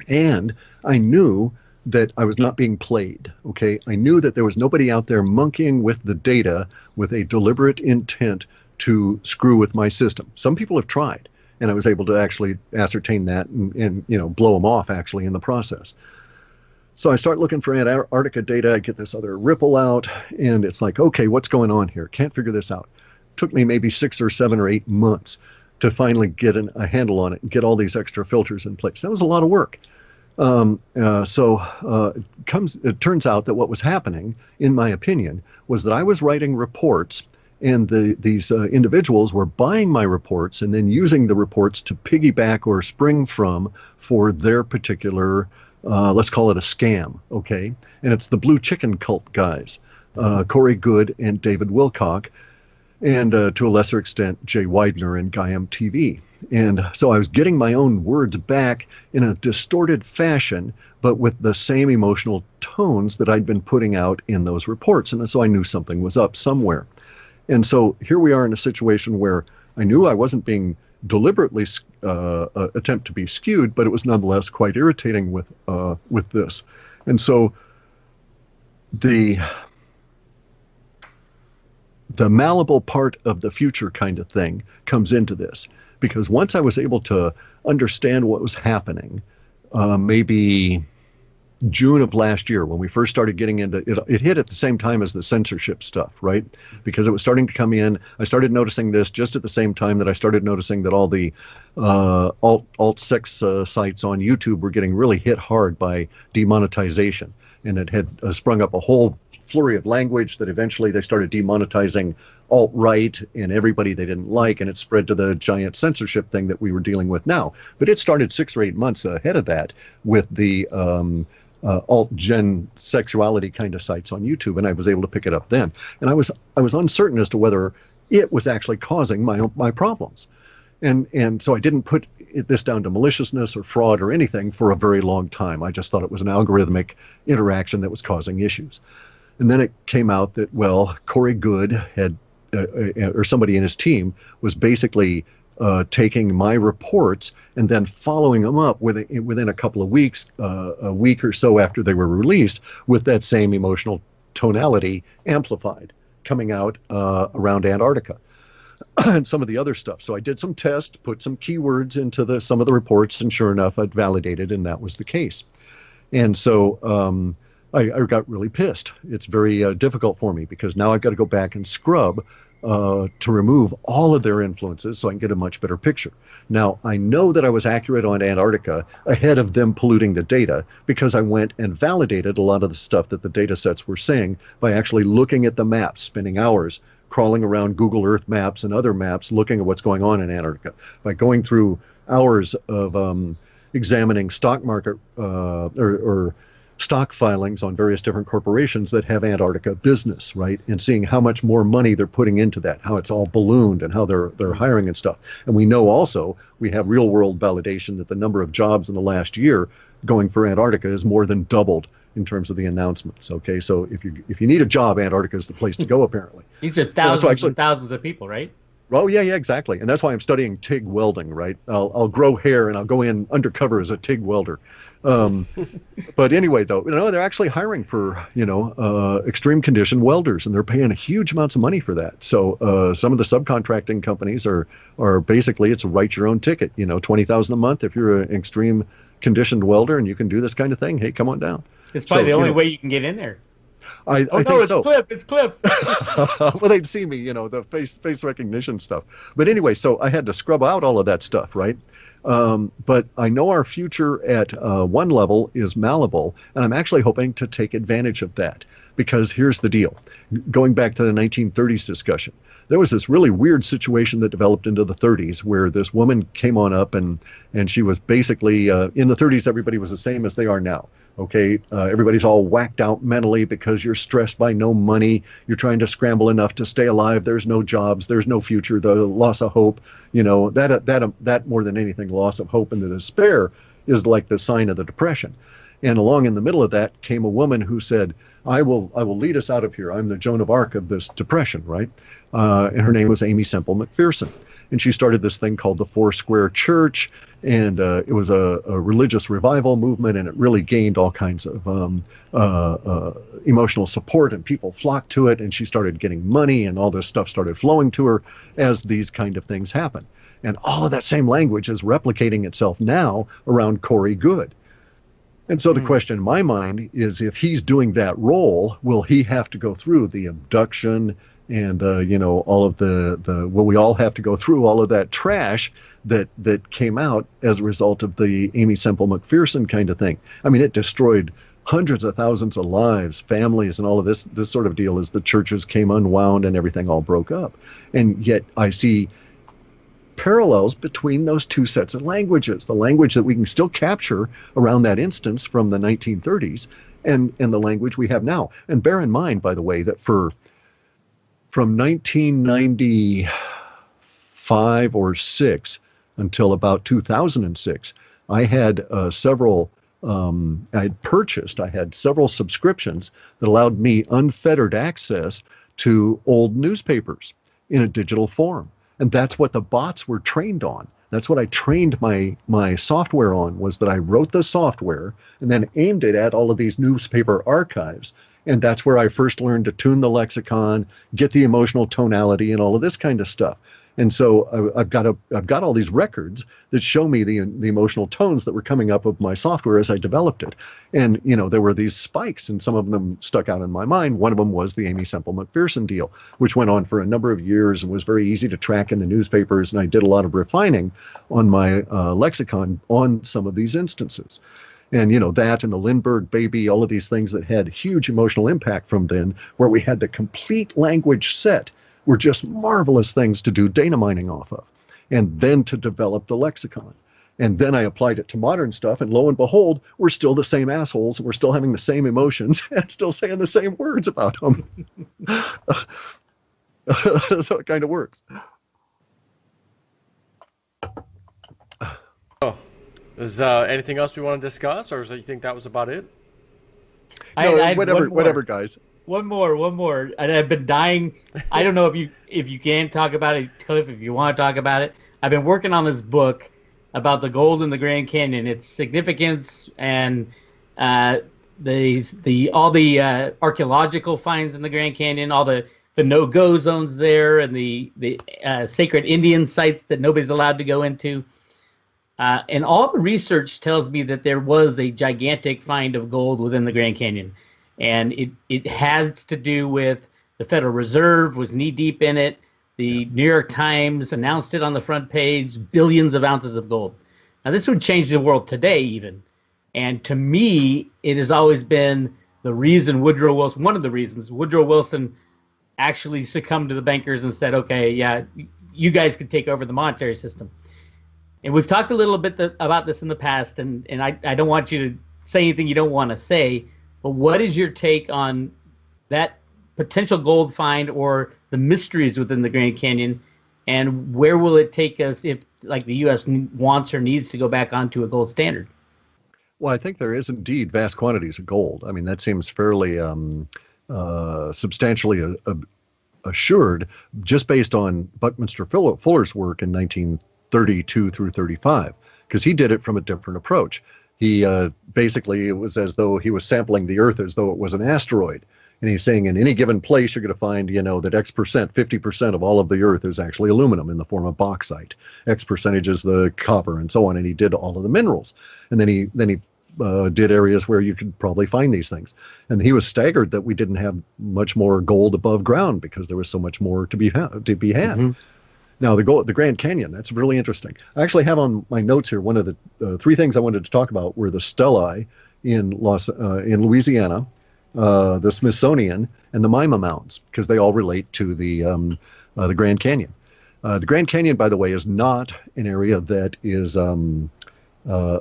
And I knew that I was not being played. Okay, I knew that there was nobody out there monkeying with the data with a deliberate intent to screw with my system. Some people have tried, and I was able to actually ascertain that and blow them off actually in the process. So I start looking for Antarctica data. I get this other ripple out, and it's like, okay, what's going on here? Can't figure this out. Took me maybe 6 or 7 or 8 months to finally get a handle on it and get all these extra filters in place. That was a lot of work. It turns out that what was happening, in my opinion, was that I was writing reports, and these individuals were buying my reports and then using the reports to piggyback or spring from for their particular, let's call it a scam, okay? And it's the blue chicken cult guys, Corey Good and David Wilcock, and to a lesser extent, Jay Widener and Gaiam TV. And so I was getting my own words back in a distorted fashion, but with the same emotional tones that I'd been putting out in those reports. And so I knew something was up somewhere. And so here we are in a situation where I knew I wasn't being deliberately attempt to be skewed, but it was nonetheless quite irritating with this. And so the malleable part of the future kind of thing comes into this, because once I was able to understand what was happening, maybe June of last year, when we first started getting into it, it hit at the same time as the censorship stuff, right? Because it was starting to come in. I started noticing this just at the same time that I started noticing that all the alt-sex sites on YouTube were getting really hit hard by demonetization. And it had sprung up a whole flurry of language that eventually they started demonetizing alt-right and everybody they didn't like, and it spread to the giant censorship thing that we were dealing with now. But it started 6 or 8 months ahead of that with the alt-gen sexuality kind of sites on YouTube, and I was able to pick it up then. And I was uncertain as to whether it was actually causing my problems. And so I didn't put this down to maliciousness or fraud or anything for a very long time. I just thought it was an algorithmic interaction that was causing issues. And then it came out that, well, Corey Good had, or somebody in his team, was basically taking my reports and then following them up within a couple of weeks, a week or so after they were released, with that same emotional tonality amplified, coming out around Antarctica and some of the other stuff. So I did some tests, put some keywords into some of the reports, and sure enough, I'd validated, and that was the case. And so I got really pissed. It's very difficult for me, because now I've got to go back and scrub to remove all of their influences so I can get a much better picture. Now, I know that I was accurate on Antarctica ahead of them polluting the data, because I went and validated a lot of the stuff that the data sets were saying by actually looking at the maps, spending hours crawling around Google Earth maps and other maps looking at what's going on in Antarctica, by going through hours of examining stock market or stock filings on various different corporations that have Antarctica business, right? And seeing how much more money they're putting into that, how it's all ballooned, and how they're hiring and stuff. And we know also, we have real world validation that the number of jobs in the last year going for Antarctica is more than doubled in terms of the announcements. Okay, so if you need a job, Antarctica is the place to go, apparently. These are thousands and thousands of people, right? Oh, yeah, exactly. And that's why I'm studying TIG welding, right? I'll grow hair and I'll go in undercover as a TIG welder. But anyway, though, they're actually hiring for, extreme condition welders, and they're paying huge amounts of money for that. So some of the subcontracting companies are basically, it's a write your own ticket, $20,000 a month if you're an extreme conditioned welder and you can do this kind of thing. Hey, come on down. It's probably the only way you can get in there. I think so. It's Clif. Well, they'd see me, the face recognition stuff. But anyway, so I had to scrub out all of that stuff, right? But I know our future at one level is malleable, and I'm actually hoping to take advantage of that. Because here's the deal. Going back to the 1930s discussion, there was this really weird situation that developed into the 30s where this woman came on up, and she was basically, in the 30s, everybody was the same as they are now. Okay, everybody's all whacked out mentally because you're stressed by no money. You're trying to scramble enough to stay alive. There's no jobs. There's no future. The loss of hope. That more than anything, loss of hope and the despair is like the sign of the depression. And along in the middle of that came a woman who said, I will lead us out of here. I'm the Joan of Arc of this depression, right? And her name was Amy Semple McPherson. and she started this thing called the Foursquare Church, and it was a religious revival movement, and it really gained all kinds of emotional support, and people flocked to it, and she started getting money, and all this stuff started flowing to her as these kind of things happen. And all of that same language is replicating itself now around Corey Goode. And so the question in my mind is, if he's doing that role, will he have to go through the abduction and all of the will we all have to go through all of that trash that came out as a result of the Amy Semple McPherson kind of thing? I mean, it destroyed hundreds of thousands of lives, families, and all of this sort of deal as the churches came unwound and everything all broke up. And yet I see parallels between those two sets of languages, the language that we can still capture around that instance from the 1930s and the language we have now. And bear in mind, by the way, that from 1995 or 6 until about 2006, I had I had several subscriptions that allowed me unfettered access to old newspapers in a digital form. And that's what the bots were trained on. That's what I trained my software on, was that I wrote the software and then aimed it at all of these newspaper archives. And that's where I first learned to tune the lexicon, get the emotional tonality, and all of this kind of stuff. And so I've got all these records that show me the emotional tones that were coming up of my software as I developed it. And there were these spikes, and some of them stuck out in my mind. One of them was the Amy Semple McPherson deal, which went on for a number of years and was very easy to track in the newspapers. And I did a lot of refining on my lexicon on some of these instances. And that and the Lindbergh baby, all of these things that had huge emotional impact from then, where we had the complete language set, were just marvelous things to do data mining off of, and then to develop the lexicon. And then I applied it to modern stuff, and lo and behold, we're still the same assholes, and we're still having the same emotions, and still saying the same words about them. So it kind of works. Oh, is anything else we want to discuss, or do you think that was about it? No, whatever, guys. One more. And I've been dying. I don't know if you can talk about it, Cliff, if you want to talk about it. I've been working on this book about the gold in the Grand Canyon, its significance, and all the archaeological finds in the Grand Canyon, all the no-go zones there, and the sacred Indian sites that nobody's allowed to go into. And all the research tells me that there was a gigantic find of gold within the Grand Canyon. And it has to do with the Federal Reserve was knee-deep in it. The New York Times announced it on the front page, billions of ounces of gold. Now, this would change the world today even. And to me, it has always been the reason one of the reasons Woodrow Wilson actually succumbed to the bankers and said, okay, yeah, you guys could take over the monetary system. And we've talked a little bit about this in the past, and I don't want you to say anything you don't want to say, but what is your take on that potential gold find or the mysteries within the Grand Canyon, and where will it take us if, like, the U.S. wants or needs to go back onto a gold standard? Well, I think there is indeed vast quantities of gold. I mean, that seems fairly substantially assured just based on Buckminster Fuller's work in 1932 through 35, because he did it from a different approach. He basically, it was as though he was sampling the Earth as though it was an asteroid. And he's saying in any given place, you're going to find, that X percent, 50% of all of the Earth is actually aluminum in the form of bauxite. X percentage is the copper and so on. And he did all of the minerals. And then he did areas where you could probably find these things. And he was staggered that we didn't have much more gold above ground because there was so much more to be had. Mm-hmm. Now, the Grand Canyon, that's really interesting. I actually have on my notes here, one of the three things I wanted to talk about were the stelae in Louisiana, the Smithsonian, and the Mima Mounds, because they all relate to the Grand Canyon. The Grand Canyon, by the way, is not an area that is a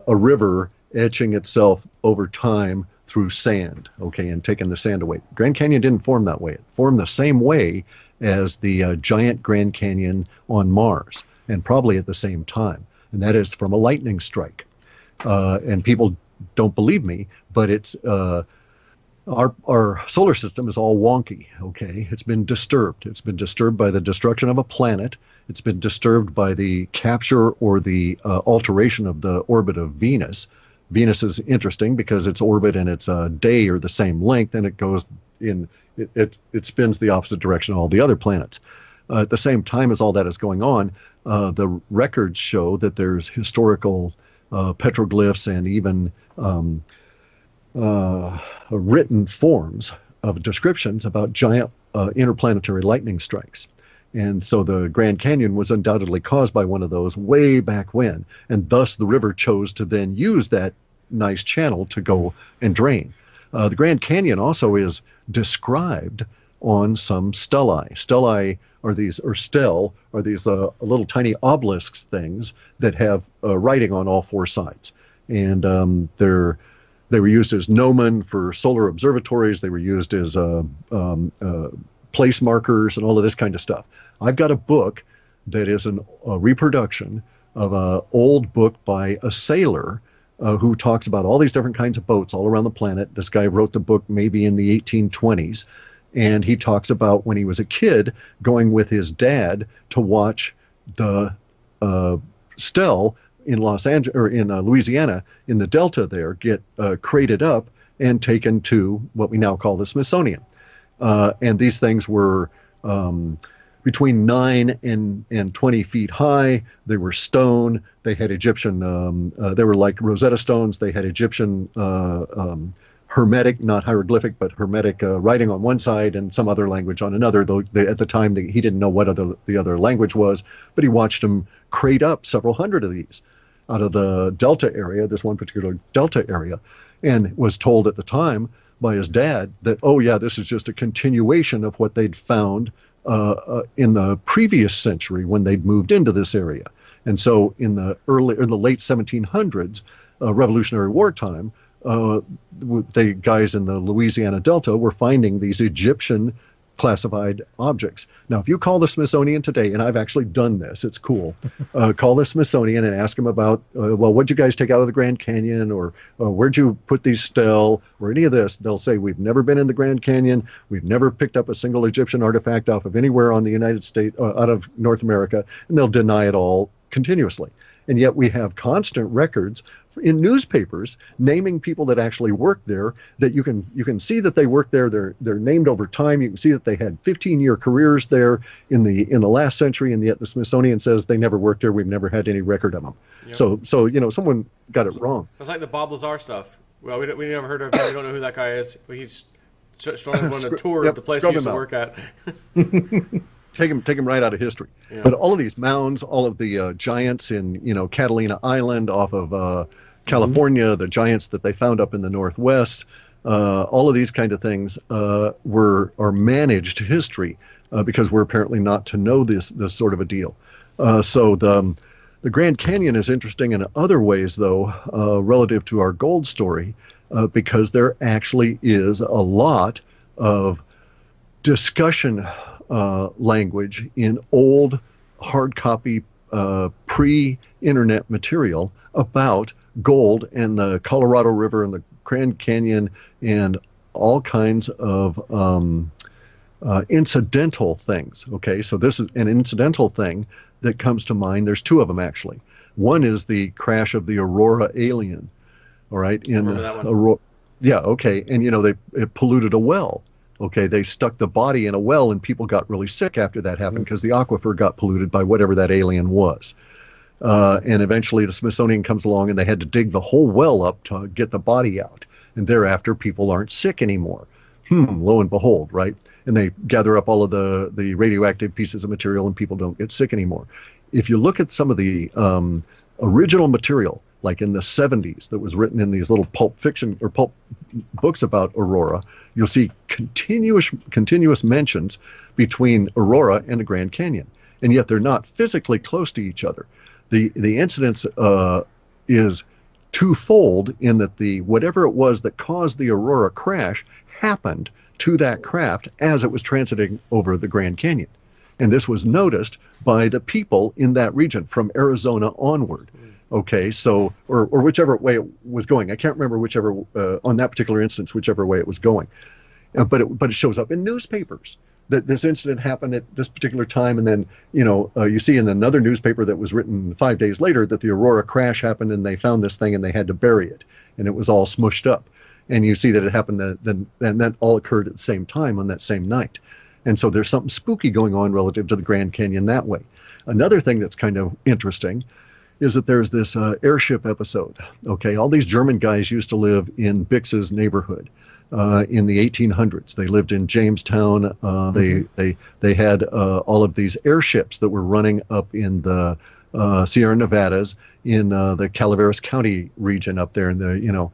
river etching itself over time through sand, okay, and taking the sand away. Grand Canyon didn't form that way. It formed the same way as the giant Grand Canyon on Mars, and probably at the same time, and that is from a lightning strike. And people don't believe me, but it's our solar system is all wonky, okay? It's been disturbed. It's been disturbed by the destruction of a planet. It's been disturbed by the capture or the alteration of the orbit of Venus. Venus is interesting because its orbit and its day are the same length, and it goes in, it spins the opposite direction of all the other planets. At the same time as all that is going on, the records show that there's historical petroglyphs and even written forms of descriptions about giant interplanetary lightning strikes. And so the Grand Canyon was undoubtedly caused by one of those way back when, and thus the river chose to then use that nice channel to go and drain. The Grand Canyon also is described on some stelae. Stelae are these, or stele, are these little tiny obelisks things that have writing on all four sides. And they were used as gnomon for solar observatories. They were used as place markers and all of this kind of stuff. I've got a book that is a reproduction of an old book by a sailor who talks about all these different kinds of boats all around the planet. This guy wrote the book maybe in the 1820s, and he talks about when he was a kid going with his dad to watch the Stell in Los Angeles or in Louisiana in the Delta there get crated up and taken to what we now call the Smithsonian. And these things were between 9 and 20 feet high. They were stone. They had Egyptian, they were like Rosetta Stones. They had Egyptian Hermetic, not hieroglyphic, but Hermetic writing on one side and some other language on another, though at the time he didn't know what the other language was, but he watched them crate up several hundred of these out of the Delta area, this one particular Delta area, and was told at the time by his dad that, oh yeah, this is just a continuation of what they'd found in the previous century when they'd moved into this area. And so in the late 1700s, Revolutionary War time, the guys in the Louisiana Delta were finding these Egyptian classified objects. Now, if you call the Smithsonian today, and I've actually done this, it's cool, call the Smithsonian and ask them about, well, what'd you guys take out of the Grand Canyon, or where'd you put these stele, or any of this, they'll say, we've never been in the Grand Canyon, we've never picked up a single Egyptian artifact off of anywhere on the United States, out of North America, and they'll deny it all continuously. And yet we have constant records in newspapers naming people that actually worked there, that you can see that they worked there. They're named over time. You can see that they had 15-year careers there in the last century, and yet the Smithsonian says they never worked there. We've never had any record of them. Yep. So someone got it wrong. It's like the Bob Lazar stuff. Well, we never heard of him. We don't know who that guy is. But he's showing one a tour of the place he used to work at. Take him right out of history. Yeah. But all of these mounds, all of the giants in Catalina Island off of California, the giants that they found up in the Northwest, all of these kind of things are managed history because we're apparently not to know this sort of a deal. So the Grand Canyon is interesting in other ways, though, relative to our gold story, because there actually is a lot of discussion language in old hard copy pre-internet material about gold and the Colorado River and the Grand Canyon and all kinds of incidental things. Okay, so this is an incidental thing that comes to mind. There's two of them, actually. One is the crash of the Aurora alien, all right? Remember that one? Yeah, okay, and it polluted a well. Okay, they stuck the body in a well, and people got really sick after that happened because the aquifer got polluted by whatever that alien was. And eventually the Smithsonian comes along, and they had to dig the whole well up to get the body out. And thereafter, people aren't sick anymore. Lo and behold, right? And they gather up all of the radioactive pieces of material, and people don't get sick anymore. If you look at some of the original material, like in the 70s, that was written in these little pulp fiction or pulp books about Aurora, you'll see continuous mentions between Aurora and the Grand Canyon, and yet they're not physically close to each other. The incidence is twofold in that whatever it was that caused the Aurora crash happened to that craft as it was transiting over the Grand Canyon. And this was noticed by the people in that region from Arizona onward. Okay, so or whichever way it was going. I can't remember whichever on that particular instance, whichever way it was going. But it shows up in newspapers that this incident happened at this particular time, and then you see in another newspaper that was written 5 days later that the Aurora crash happened, and they found this thing and they had to bury it, and it was all smushed up, and you see that it happened and that all occurred at the same time on that same night, and so there's something spooky going on relative to the Grand Canyon that way. Another thing that's kind of interesting is that there's this airship episode. Okay, all these German guys used to live in Bix's neighborhood. In the 1800s, they lived in Jamestown. They had all of these airships that were running up in the Sierra Nevadas in the Calaveras County region up there in the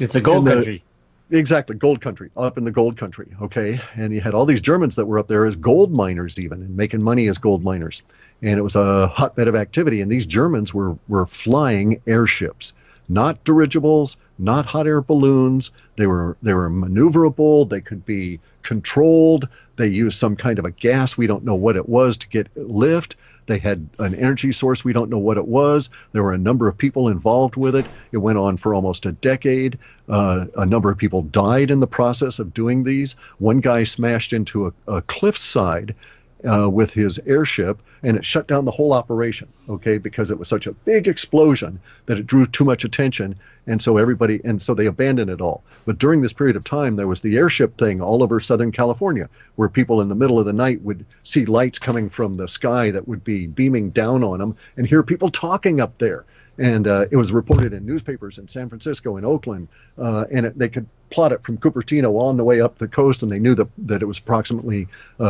it's a gold country. Exactly, gold country, up in the gold country. Okay, and you had all these Germans that were up there as gold miners, even, and making money as gold miners, and it was a hotbed of activity. And these Germans were flying airships. Not dirigibles, not hot air balloons. They were maneuverable. They could be controlled. They used some kind of a gas. We don't know what it was to get lift. They had an energy source. We don't know what it was. There were a number of people involved with it. It went on for almost a decade. A number of people died in the process of doing these. One guy smashed into a cliffside with his airship, and it shut down the whole operation, okay, because it was such a big explosion that it drew too much attention, and so they abandoned it all. But during this period of time, there was the airship thing all over Southern California, where people in the middle of the night would see lights coming from the sky that would be beaming down on them, and hear people talking up there. And it was reported in newspapers in San Francisco and Oakland, and they could plot it from Cupertino on the way up the coast, and they knew that it was approximately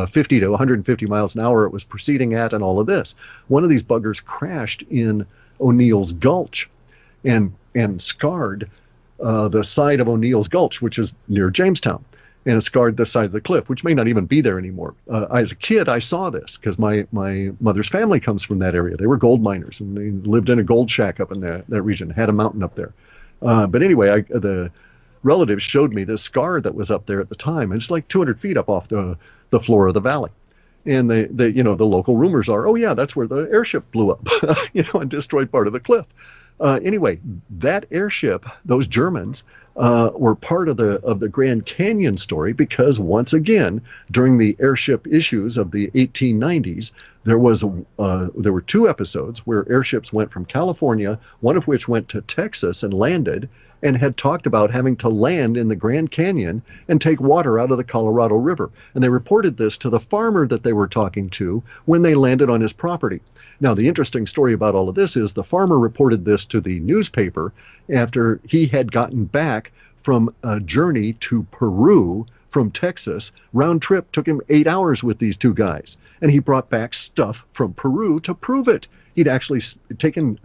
50 to 150 miles an hour it was proceeding at, and all of this. One of these buggers crashed in O'Neill's Gulch and scarred the side of O'Neill's Gulch, which is near Jamestown. And it scarred the side of the cliff, which may not even be there anymore. As a kid, I saw this because my mother's family comes from that area. They were gold miners, and they lived in a gold shack up in that region, had a mountain up there. But anyway, the relatives showed me this scar that was up there at the time. And it's like 200 feet up off the floor of the valley. And the local rumors are, oh yeah, that's where the airship blew up, and destroyed part of the cliff. Anyway, that airship, those Germans, were part of the Grand Canyon story because, once again, during the airship issues of the 1890s, there were two episodes where airships went from California, one of which went to Texas and landed, and had talked about having to land in the Grand Canyon and take water out of the Colorado River. And they reported this to the farmer that they were talking to when they landed on his property. Now, the interesting story about all of this is the farmer reported this to the newspaper after he had gotten back from a journey to Peru from Texas. Round trip took him 8 hours with these two guys, and he brought back stuff from Peru to prove it. He'd actually taken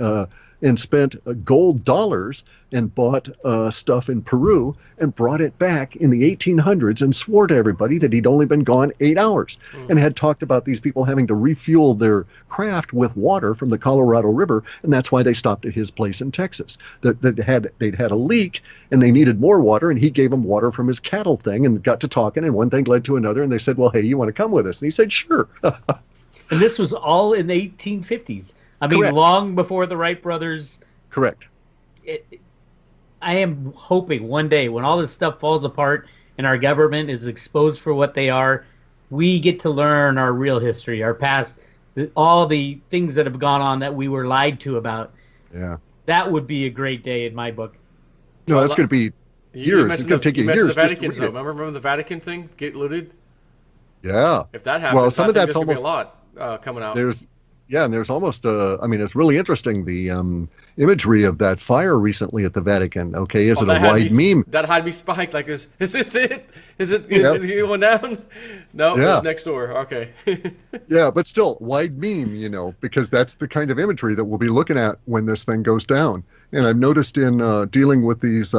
and spent gold dollars and bought stuff in Peru and brought it back in the 1800s and swore to everybody that he'd only been gone 8 hours and had talked about these people having to refuel their craft with water from the Colorado River, and that's why they stopped at his place in Texas. They'd had a leak and they needed more water, and he gave them water from his cattle thing and got to talking, and one thing led to another, and they said, well, hey, you want to come with us? And he said, sure. And this was all in the 1850s. I mean, Correct. Long before the Wright brothers. Correct. I am hoping one day when all this stuff falls apart and our government is exposed for what they are, we get to learn our real history, our past, all the things that have gone on that we were lied to about. Yeah. That would be a great day in my book. No, that's going to be years. It's going to take you years. The Vatican, though. Remember the Vatican thing? Get looted? Yeah. If that happens, well, some of that's almost almost be a lot coming out. And there's almost, it's really interesting, the imagery of that fire recently at the Vatican. Okay, is it a wide meme? That had me spiked. Like, is this it? Is it going down? No, it's next door. Okay. Yeah, but still, wide meme, because that's the kind of imagery that we'll be looking at when this thing goes down. And I've noticed in dealing with these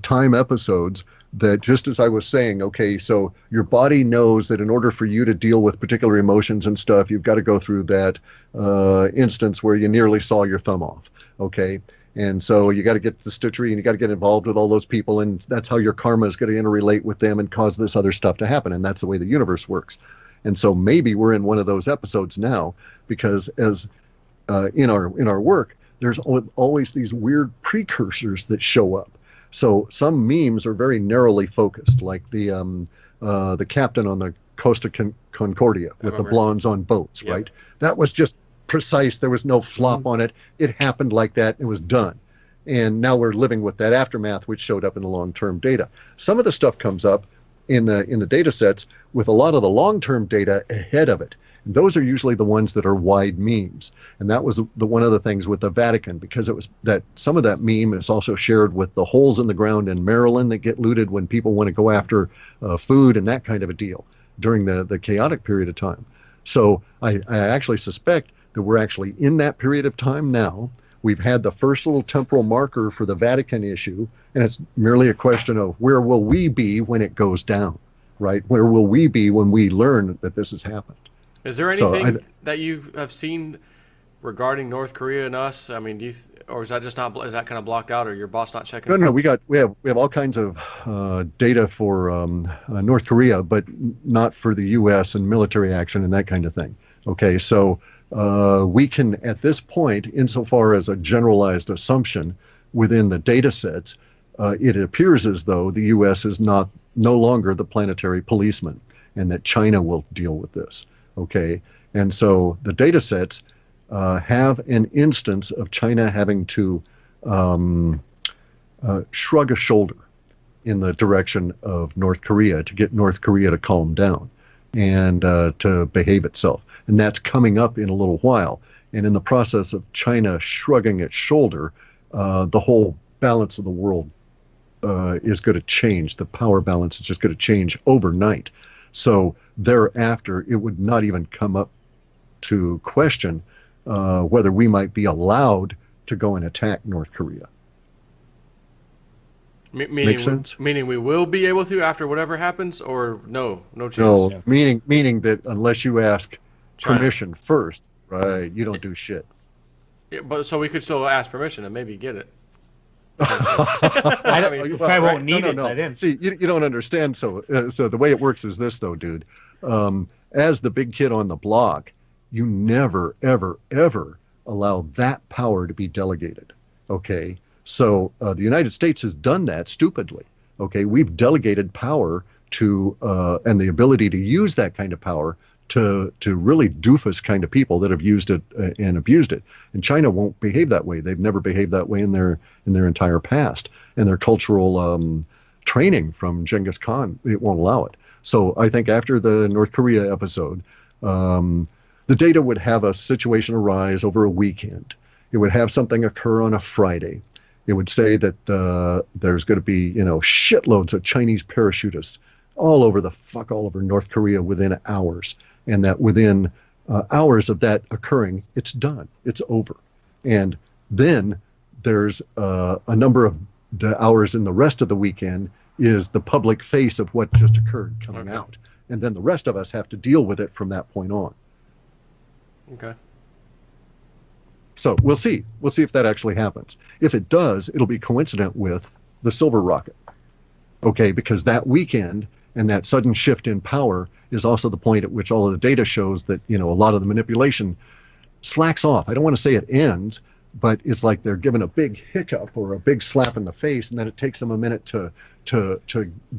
time episodes that, just as I was saying, okay, so your body knows that in order for you to deal with particular emotions and stuff, you've got to go through that instance where you nearly saw your thumb off, okay? And so you got to get the stitchery and you got to get involved with all those people, and that's how your karma is going to interrelate with them and cause this other stuff to happen, and that's the way the universe works. And so maybe we're in one of those episodes now, because as in our work, there's always these weird precursors that show up. So some memes are very narrowly focused, like the captain on the Costa Concordia with the blondes on boats, Yep. right? That was just precise. There was no flop on it. It happened like that. It was done. And now we're living with that aftermath, which showed up in the long-term data. Some of the stuff comes up in the data sets with a lot of the long-term data ahead of it. And those are usually the ones that are wide memes. And that was the one of the things with the Vatican, because it was that some of that meme is also shared with the holes in the ground in Maryland that get looted when people want to go after food and that kind of a deal during the chaotic period of time. So I actually suspect that we're actually in that period of time now. We've had the first little temporal marker for the Vatican issue, and it's merely a question of where will we be when it goes down, right? Where will we be when we learn that this has happened? Is there anything that you have seen regarding North Korea and us? I mean, or is that just not? Is that kind of blocked out, or your boss not checking? No, we have all kinds of data for North Korea, but not for the U.S. and military action and that kind of thing. Okay, so we can, at this point, insofar as a generalized assumption within the data sets, it appears as though the U.S. is no longer the planetary policeman, and that China will deal with this. Okay, and so the data sets have an instance of China having to shrug a shoulder in the direction of North Korea to get North Korea to calm down and to behave itself. And that's coming up in a little while. And in the process of China shrugging its shoulder, the whole balance of the world is going to change. The power balance is just going to change overnight. So thereafter, it would not even come up to question whether we might be allowed to go and attack North Korea. Make sense? Meaning we will be able to after whatever happens, or no chance? No, yeah. meaning that unless you ask permission first, right, you don't do shit. Yeah, but so we could still ask permission and maybe get it. I won't need it. No. See, you don't understand. So the way it works is this, though, dude. As the big kid on the block, you never, ever, ever allow that power to be delegated. Okay, so the United States has done that stupidly. Okay, we've delegated power to and the ability to use that kind of power to really doofus kind of people that have used it and abused it. And China won't behave that way. They've never behaved that way in their entire past. And their cultural training from Genghis Khan, it won't allow it. So I think after the North Korea episode, the data would have a situation arise over a weekend. It would have something occur on a Friday. It would say that there's going to be, shitloads of Chinese parachutists all over North Korea within hours. And that within hours of that occurring, it's done. It's over. And then there's a number of the hours in the rest of the weekend is the public face of what just occurred coming out. And then the rest of us have to deal with it from that point on. Okay. So we'll see. We'll see if that actually happens. If it does, it'll be coincident with the silver rocket. Okay, because that weekend and that sudden shift in power is also the point at which all of the data shows that, a lot of the manipulation slacks off. I don't want to say it ends, but it's like they're given a big hiccup or a big slap in the face, and then it takes them a minute to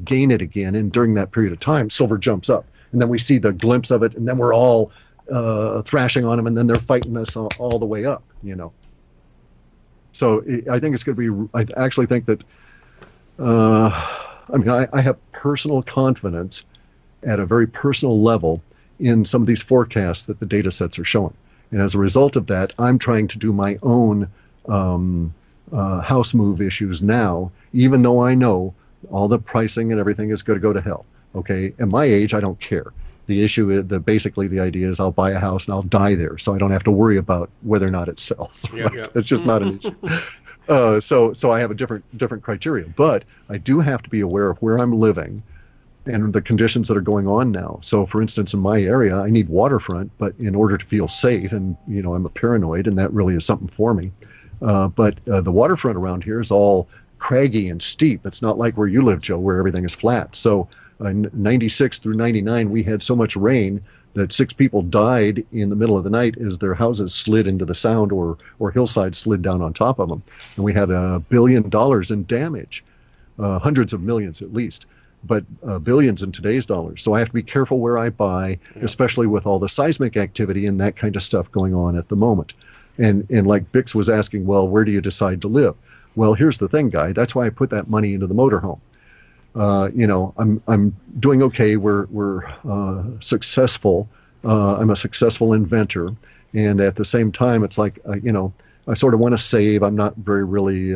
gain it again. And during that period of time, silver jumps up. And then we see the glimpse of it, and then we're all thrashing on them, and then they're fighting us all the way up, So I think it's going to be, I actually think that, I have personal confidence at a very personal level in some of these forecasts that the data sets are showing. And as a result of that, I'm trying to do my own house move issues now, even though I know all the pricing and everything is going to go to hell. Okay, at my age, I don't care. The issue is that basically the idea is I'll buy a house and I'll die there, so I don't have to worry about whether or not it sells. Right? Yeah. It's just not an issue. So I have a different criteria, but I do have to be aware of where I'm living and the conditions that are going on now. So, for instance, in my area, I need waterfront, but in order to feel safe, and I'm a paranoid, and that really is something for me. But the waterfront around here is all craggy and steep. It's not like where you live, Joe, where everything is flat. So, 96 through 99, we had so much rain that 6 people died in the middle of the night as their houses slid into the sound or hillside slid down on top of them. And we had $1 billion in damage, hundreds of millions at least, but billions in today's dollars. So I have to be careful where I buy, especially with all the seismic activity and that kind of stuff going on at the moment. And like Bix was asking, well, where do you decide to live? Well, here's the thing, Guy. That's why I put that money into the motorhome. I'm doing okay. We're successful. I'm a successful inventor, and at the same time, it's like I sort of want to save. I'm not very really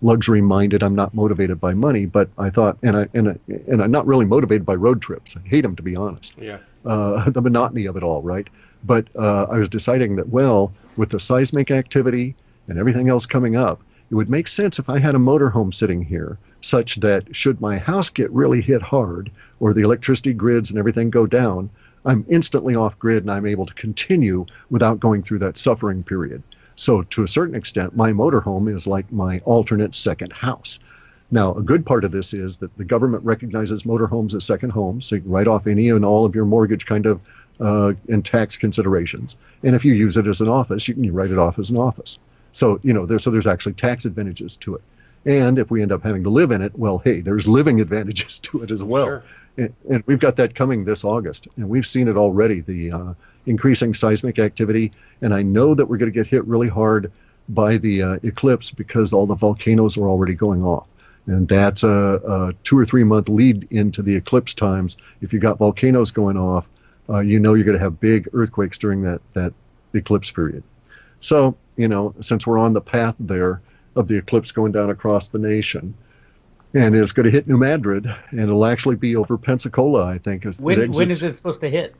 luxury minded. I'm not motivated by money, but I thought, and I'm not really motivated by road trips. I hate them, to be honest. Yeah. The monotony of it all, right? But I was deciding that, well, with the seismic activity and everything else coming up, it would make sense if I had a motorhome sitting here, such that should my house get really hit hard or the electricity grids and everything go down, I'm instantly off grid and I'm able to continue without going through that suffering period. So to a certain extent, my motorhome is like my alternate second house. Now, a good part of this is that the government recognizes motorhomes as second homes, so you can write off any and all of your mortgage kind of and tax considerations. And if you use it as an office, you can write it off as an office. So, there's actually tax advantages to it. And if we end up having to live in it, well, hey, there's living advantages to it as well. Sure. And we've got that coming this August. And we've seen it already, the increasing seismic activity. And I know that we're going to get hit really hard by the eclipse because all the volcanoes are already going off. And that's a 2 or 3 month lead into the eclipse times. If you got volcanoes going off, you're going to have big earthquakes during that eclipse period. So, since we're on the path there of the eclipse going down across the nation, and it's going to hit New Madrid, and it'll actually be over Pensacola, I think. When is it supposed to hit?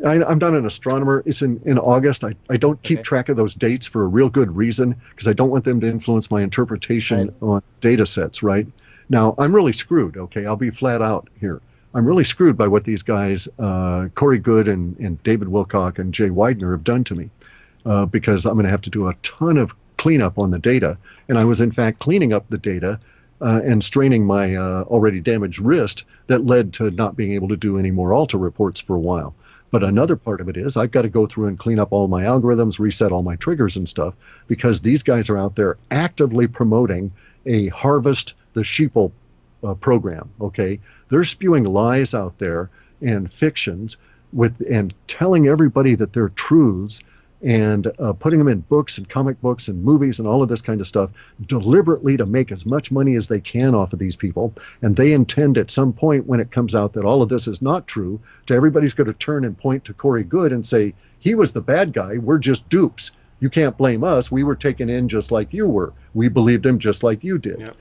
I'm not an astronomer. It's in August. I don't keep track of those dates for a real good reason, because I don't want them to influence my interpretation on data sets, right? Now, I'm really screwed, okay? I'll be flat out here. I'm really screwed by what these guys, Corey Good and David Wilcock and Jay Widener, have done to me, because I'm going to have to do a ton of cleanup on the data. And I was, in fact, cleaning up the data and straining my already damaged wrist that led to not being able to do any more Alta reports for a while. But another part of it is I've got to go through and clean up all my algorithms, reset all my triggers and stuff, because these guys are out there actively promoting a harvest the sheeple program, okay? They're spewing lies out there and fictions and telling everybody that they're truths and putting them in books and comic books and movies and all of this kind of stuff deliberately to make as much money as they can off of these people. And they intend at some point when it comes out that all of this is not true, to everybody's going to turn and point to Corey Good and say, he was the bad guy, we're just dupes. You can't blame us. We were taken in just like you were. We believed him just like you did. Yep.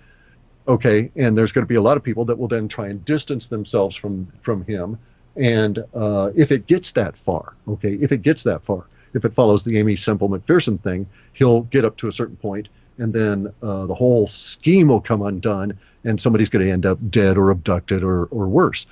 Okay, and there's going to be a lot of people that will then try and distance themselves from him. And if it gets that far, if it follows the Amy Semple McPherson thing, he'll get up to a certain point, and then the whole scheme will come undone, and somebody's going to end up dead or abducted or worse.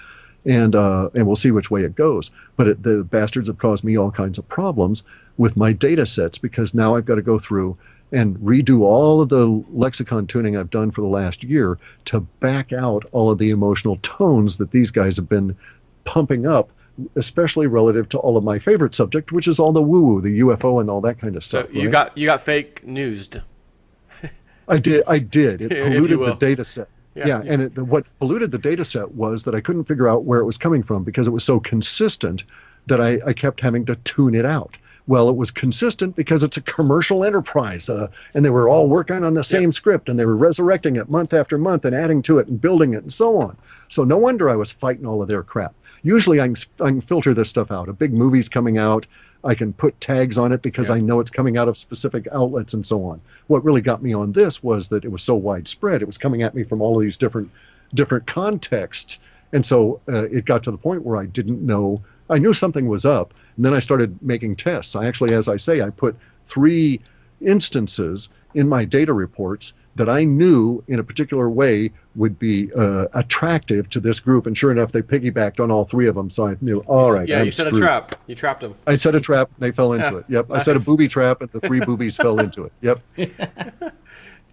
And we'll see which way it goes. But the bastards have caused me all kinds of problems with my data sets, because now I've got to go through and redo all of the lexicon tuning I've done for the last year to back out all of the emotional tones that these guys have been pumping up, especially relative to all of my favorite subject, which is all the woo-woo, the UFO and all that kind of stuff. So you got fake newsed. I did. It polluted the data set. Yeah. And what polluted the data set was that I couldn't figure out where it was coming from, because it was so consistent that I kept having to tune it out. Well, it was consistent because it's a commercial enterprise, and they were all working on the same script, and they were resurrecting it month after month and adding to it and building it and so on. So no wonder I was fighting all of their crap. Usually I can filter this stuff out. A big movie's coming out, I can put tags on it because I know it's coming out of specific outlets and so on. What really got me on this was that it was so widespread. It was coming at me from all of these different contexts. And so it got to the point where I didn't know. I knew something was up, and then I started making tests. I actually, as I say, I put 3 instances in my data reports that I knew in a particular way would be attractive to this group. And sure enough, they piggybacked on all 3 of them. So I knew, all right. Yeah, you set a trap. You trapped them. I set a trap. They fell into it. Yep. Nice. I set a booby trap, and the 3 boobies fell into it. Yep.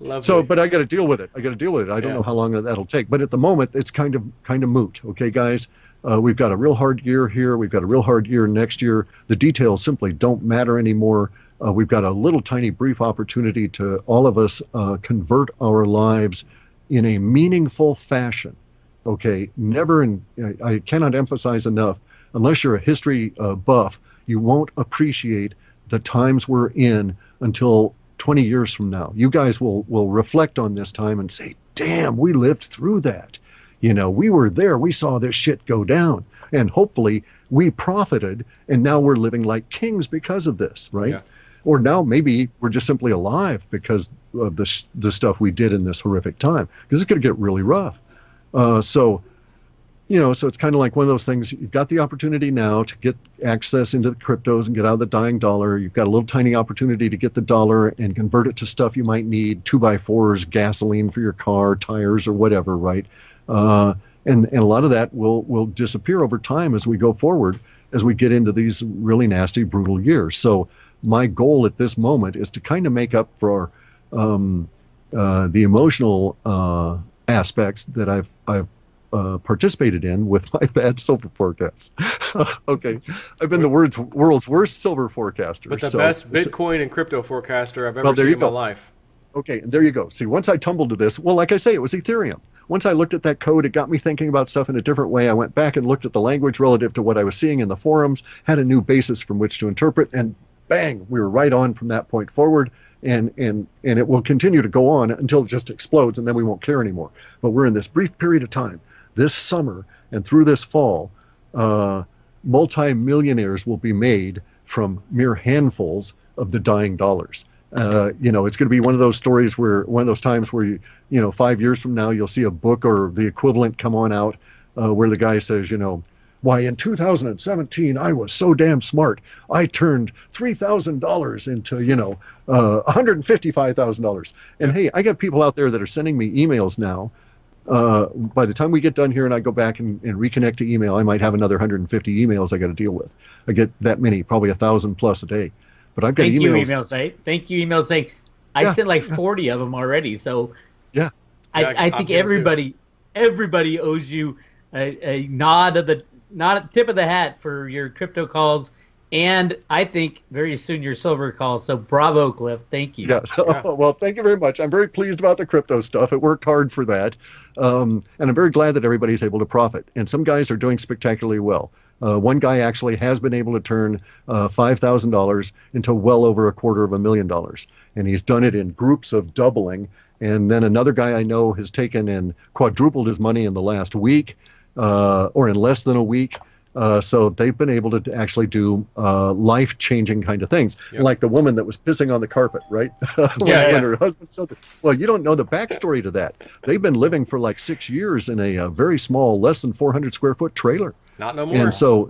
Lovely. So, but I got to deal with it. I don't know how long that'll take. But at the moment, it's kind of moot. Okay, guys. We've got a real hard year here. We've got a real hard year next year. The details simply don't matter anymore. We've got a little tiny brief opportunity to all of us convert our lives in a meaningful fashion. Okay, I cannot emphasize enough, unless you're a history buff, you won't appreciate the times we're in until 20 years from now. You guys will reflect on this time and say, damn, we lived through that. We were there. We saw this shit go down. And hopefully we profited, and now we're living like kings because of this, right? Yeah. Or now maybe we're just simply alive because of the stuff we did in this horrific time. Because it's going to get really rough. So it's kind of like one of those things. You've got the opportunity now to get access into the cryptos and get out of the dying dollar. You've got a little tiny opportunity to get the dollar and convert it to stuff you might need, 2x4s, gasoline for your car, tires, or whatever, right? And a lot of that will disappear over time as we go forward, as we get into these really nasty, brutal years. So my goal at this moment is to kind of make up for the emotional aspects that I've participated in with my bad silver forecasts. Okay, I've been the world's worst silver forecaster. But the best Bitcoin and crypto forecaster I've ever seen in my life. Okay, and there you go. See, once I tumbled to this, well, like I say, it was Ethereum. Once I looked at that code, it got me thinking about stuff in a different way. I went back and looked at the language relative to what I was seeing in the forums, had a new basis from which to interpret, and bang, we were right on from that point forward. And it will continue to go on until it just explodes, and then we won't care anymore. But we're in this brief period of time, this summer and through this fall, multi-millionaires will be made from mere handfuls of the dying dollars. It's going to be one of those stories one of those times where 5 years from now, you'll see a book or the equivalent come on out where the guy says, why in 2017 I was so damn smart. I turned $3,000 into $155,000. And hey, I got people out there that are sending me emails now. By the time we get done here and I go back and reconnect to email, I might have another 150 emails I got to deal with. I get that many, probably 1,000 plus a day. But I've got Thank emails. you emails, right? Thank you emails saying I sent like 40 of them already. So yeah, I think everybody owes you a nod of the tip of the hat for your crypto calls, and I think very soon your silver calls. So bravo, Clif. Thank you. Yes. Yeah. Well, thank you very much. I'm very pleased about the crypto stuff. It worked hard for that. And I'm very glad that everybody's able to profit. And some guys are doing spectacularly well. One guy actually has been able to turn $5,000 into well over $250,000. And he's done it in groups of doubling. And then another guy I know has taken and quadrupled his money in the last week, or in less than a week. So they've been able to actually do life-changing kind of things, like the woman that was pissing on the carpet, right? when her husband said, well, you don't know the backstory to that. They've been living for like 6 years in a very small, less than 400 square foot trailer. Not no more. And so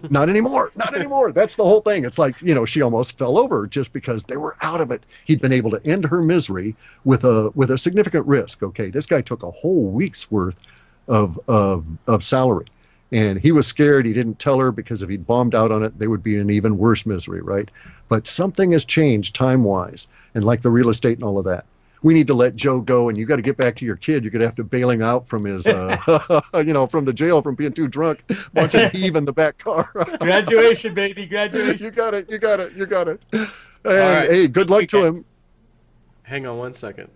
not anymore. Not anymore. That's the whole thing. It's like, she almost fell over just because they were out of it. He'd been able to end her misery with a significant risk. Okay, this guy took a whole week's worth of salary. And he was scared. He didn't tell her because if he'd bombed out on it, they would be in even worse misery, right? But something has changed time-wise, and like the real estate and all of that. We need to let Joe go, and you got to get back to your kid. You're going to have to bail him out from his, from the jail from being too drunk, watching heave in the back car. Graduation, baby, graduation. You got it. And, right. Hey, good luck to him. Hang on one second.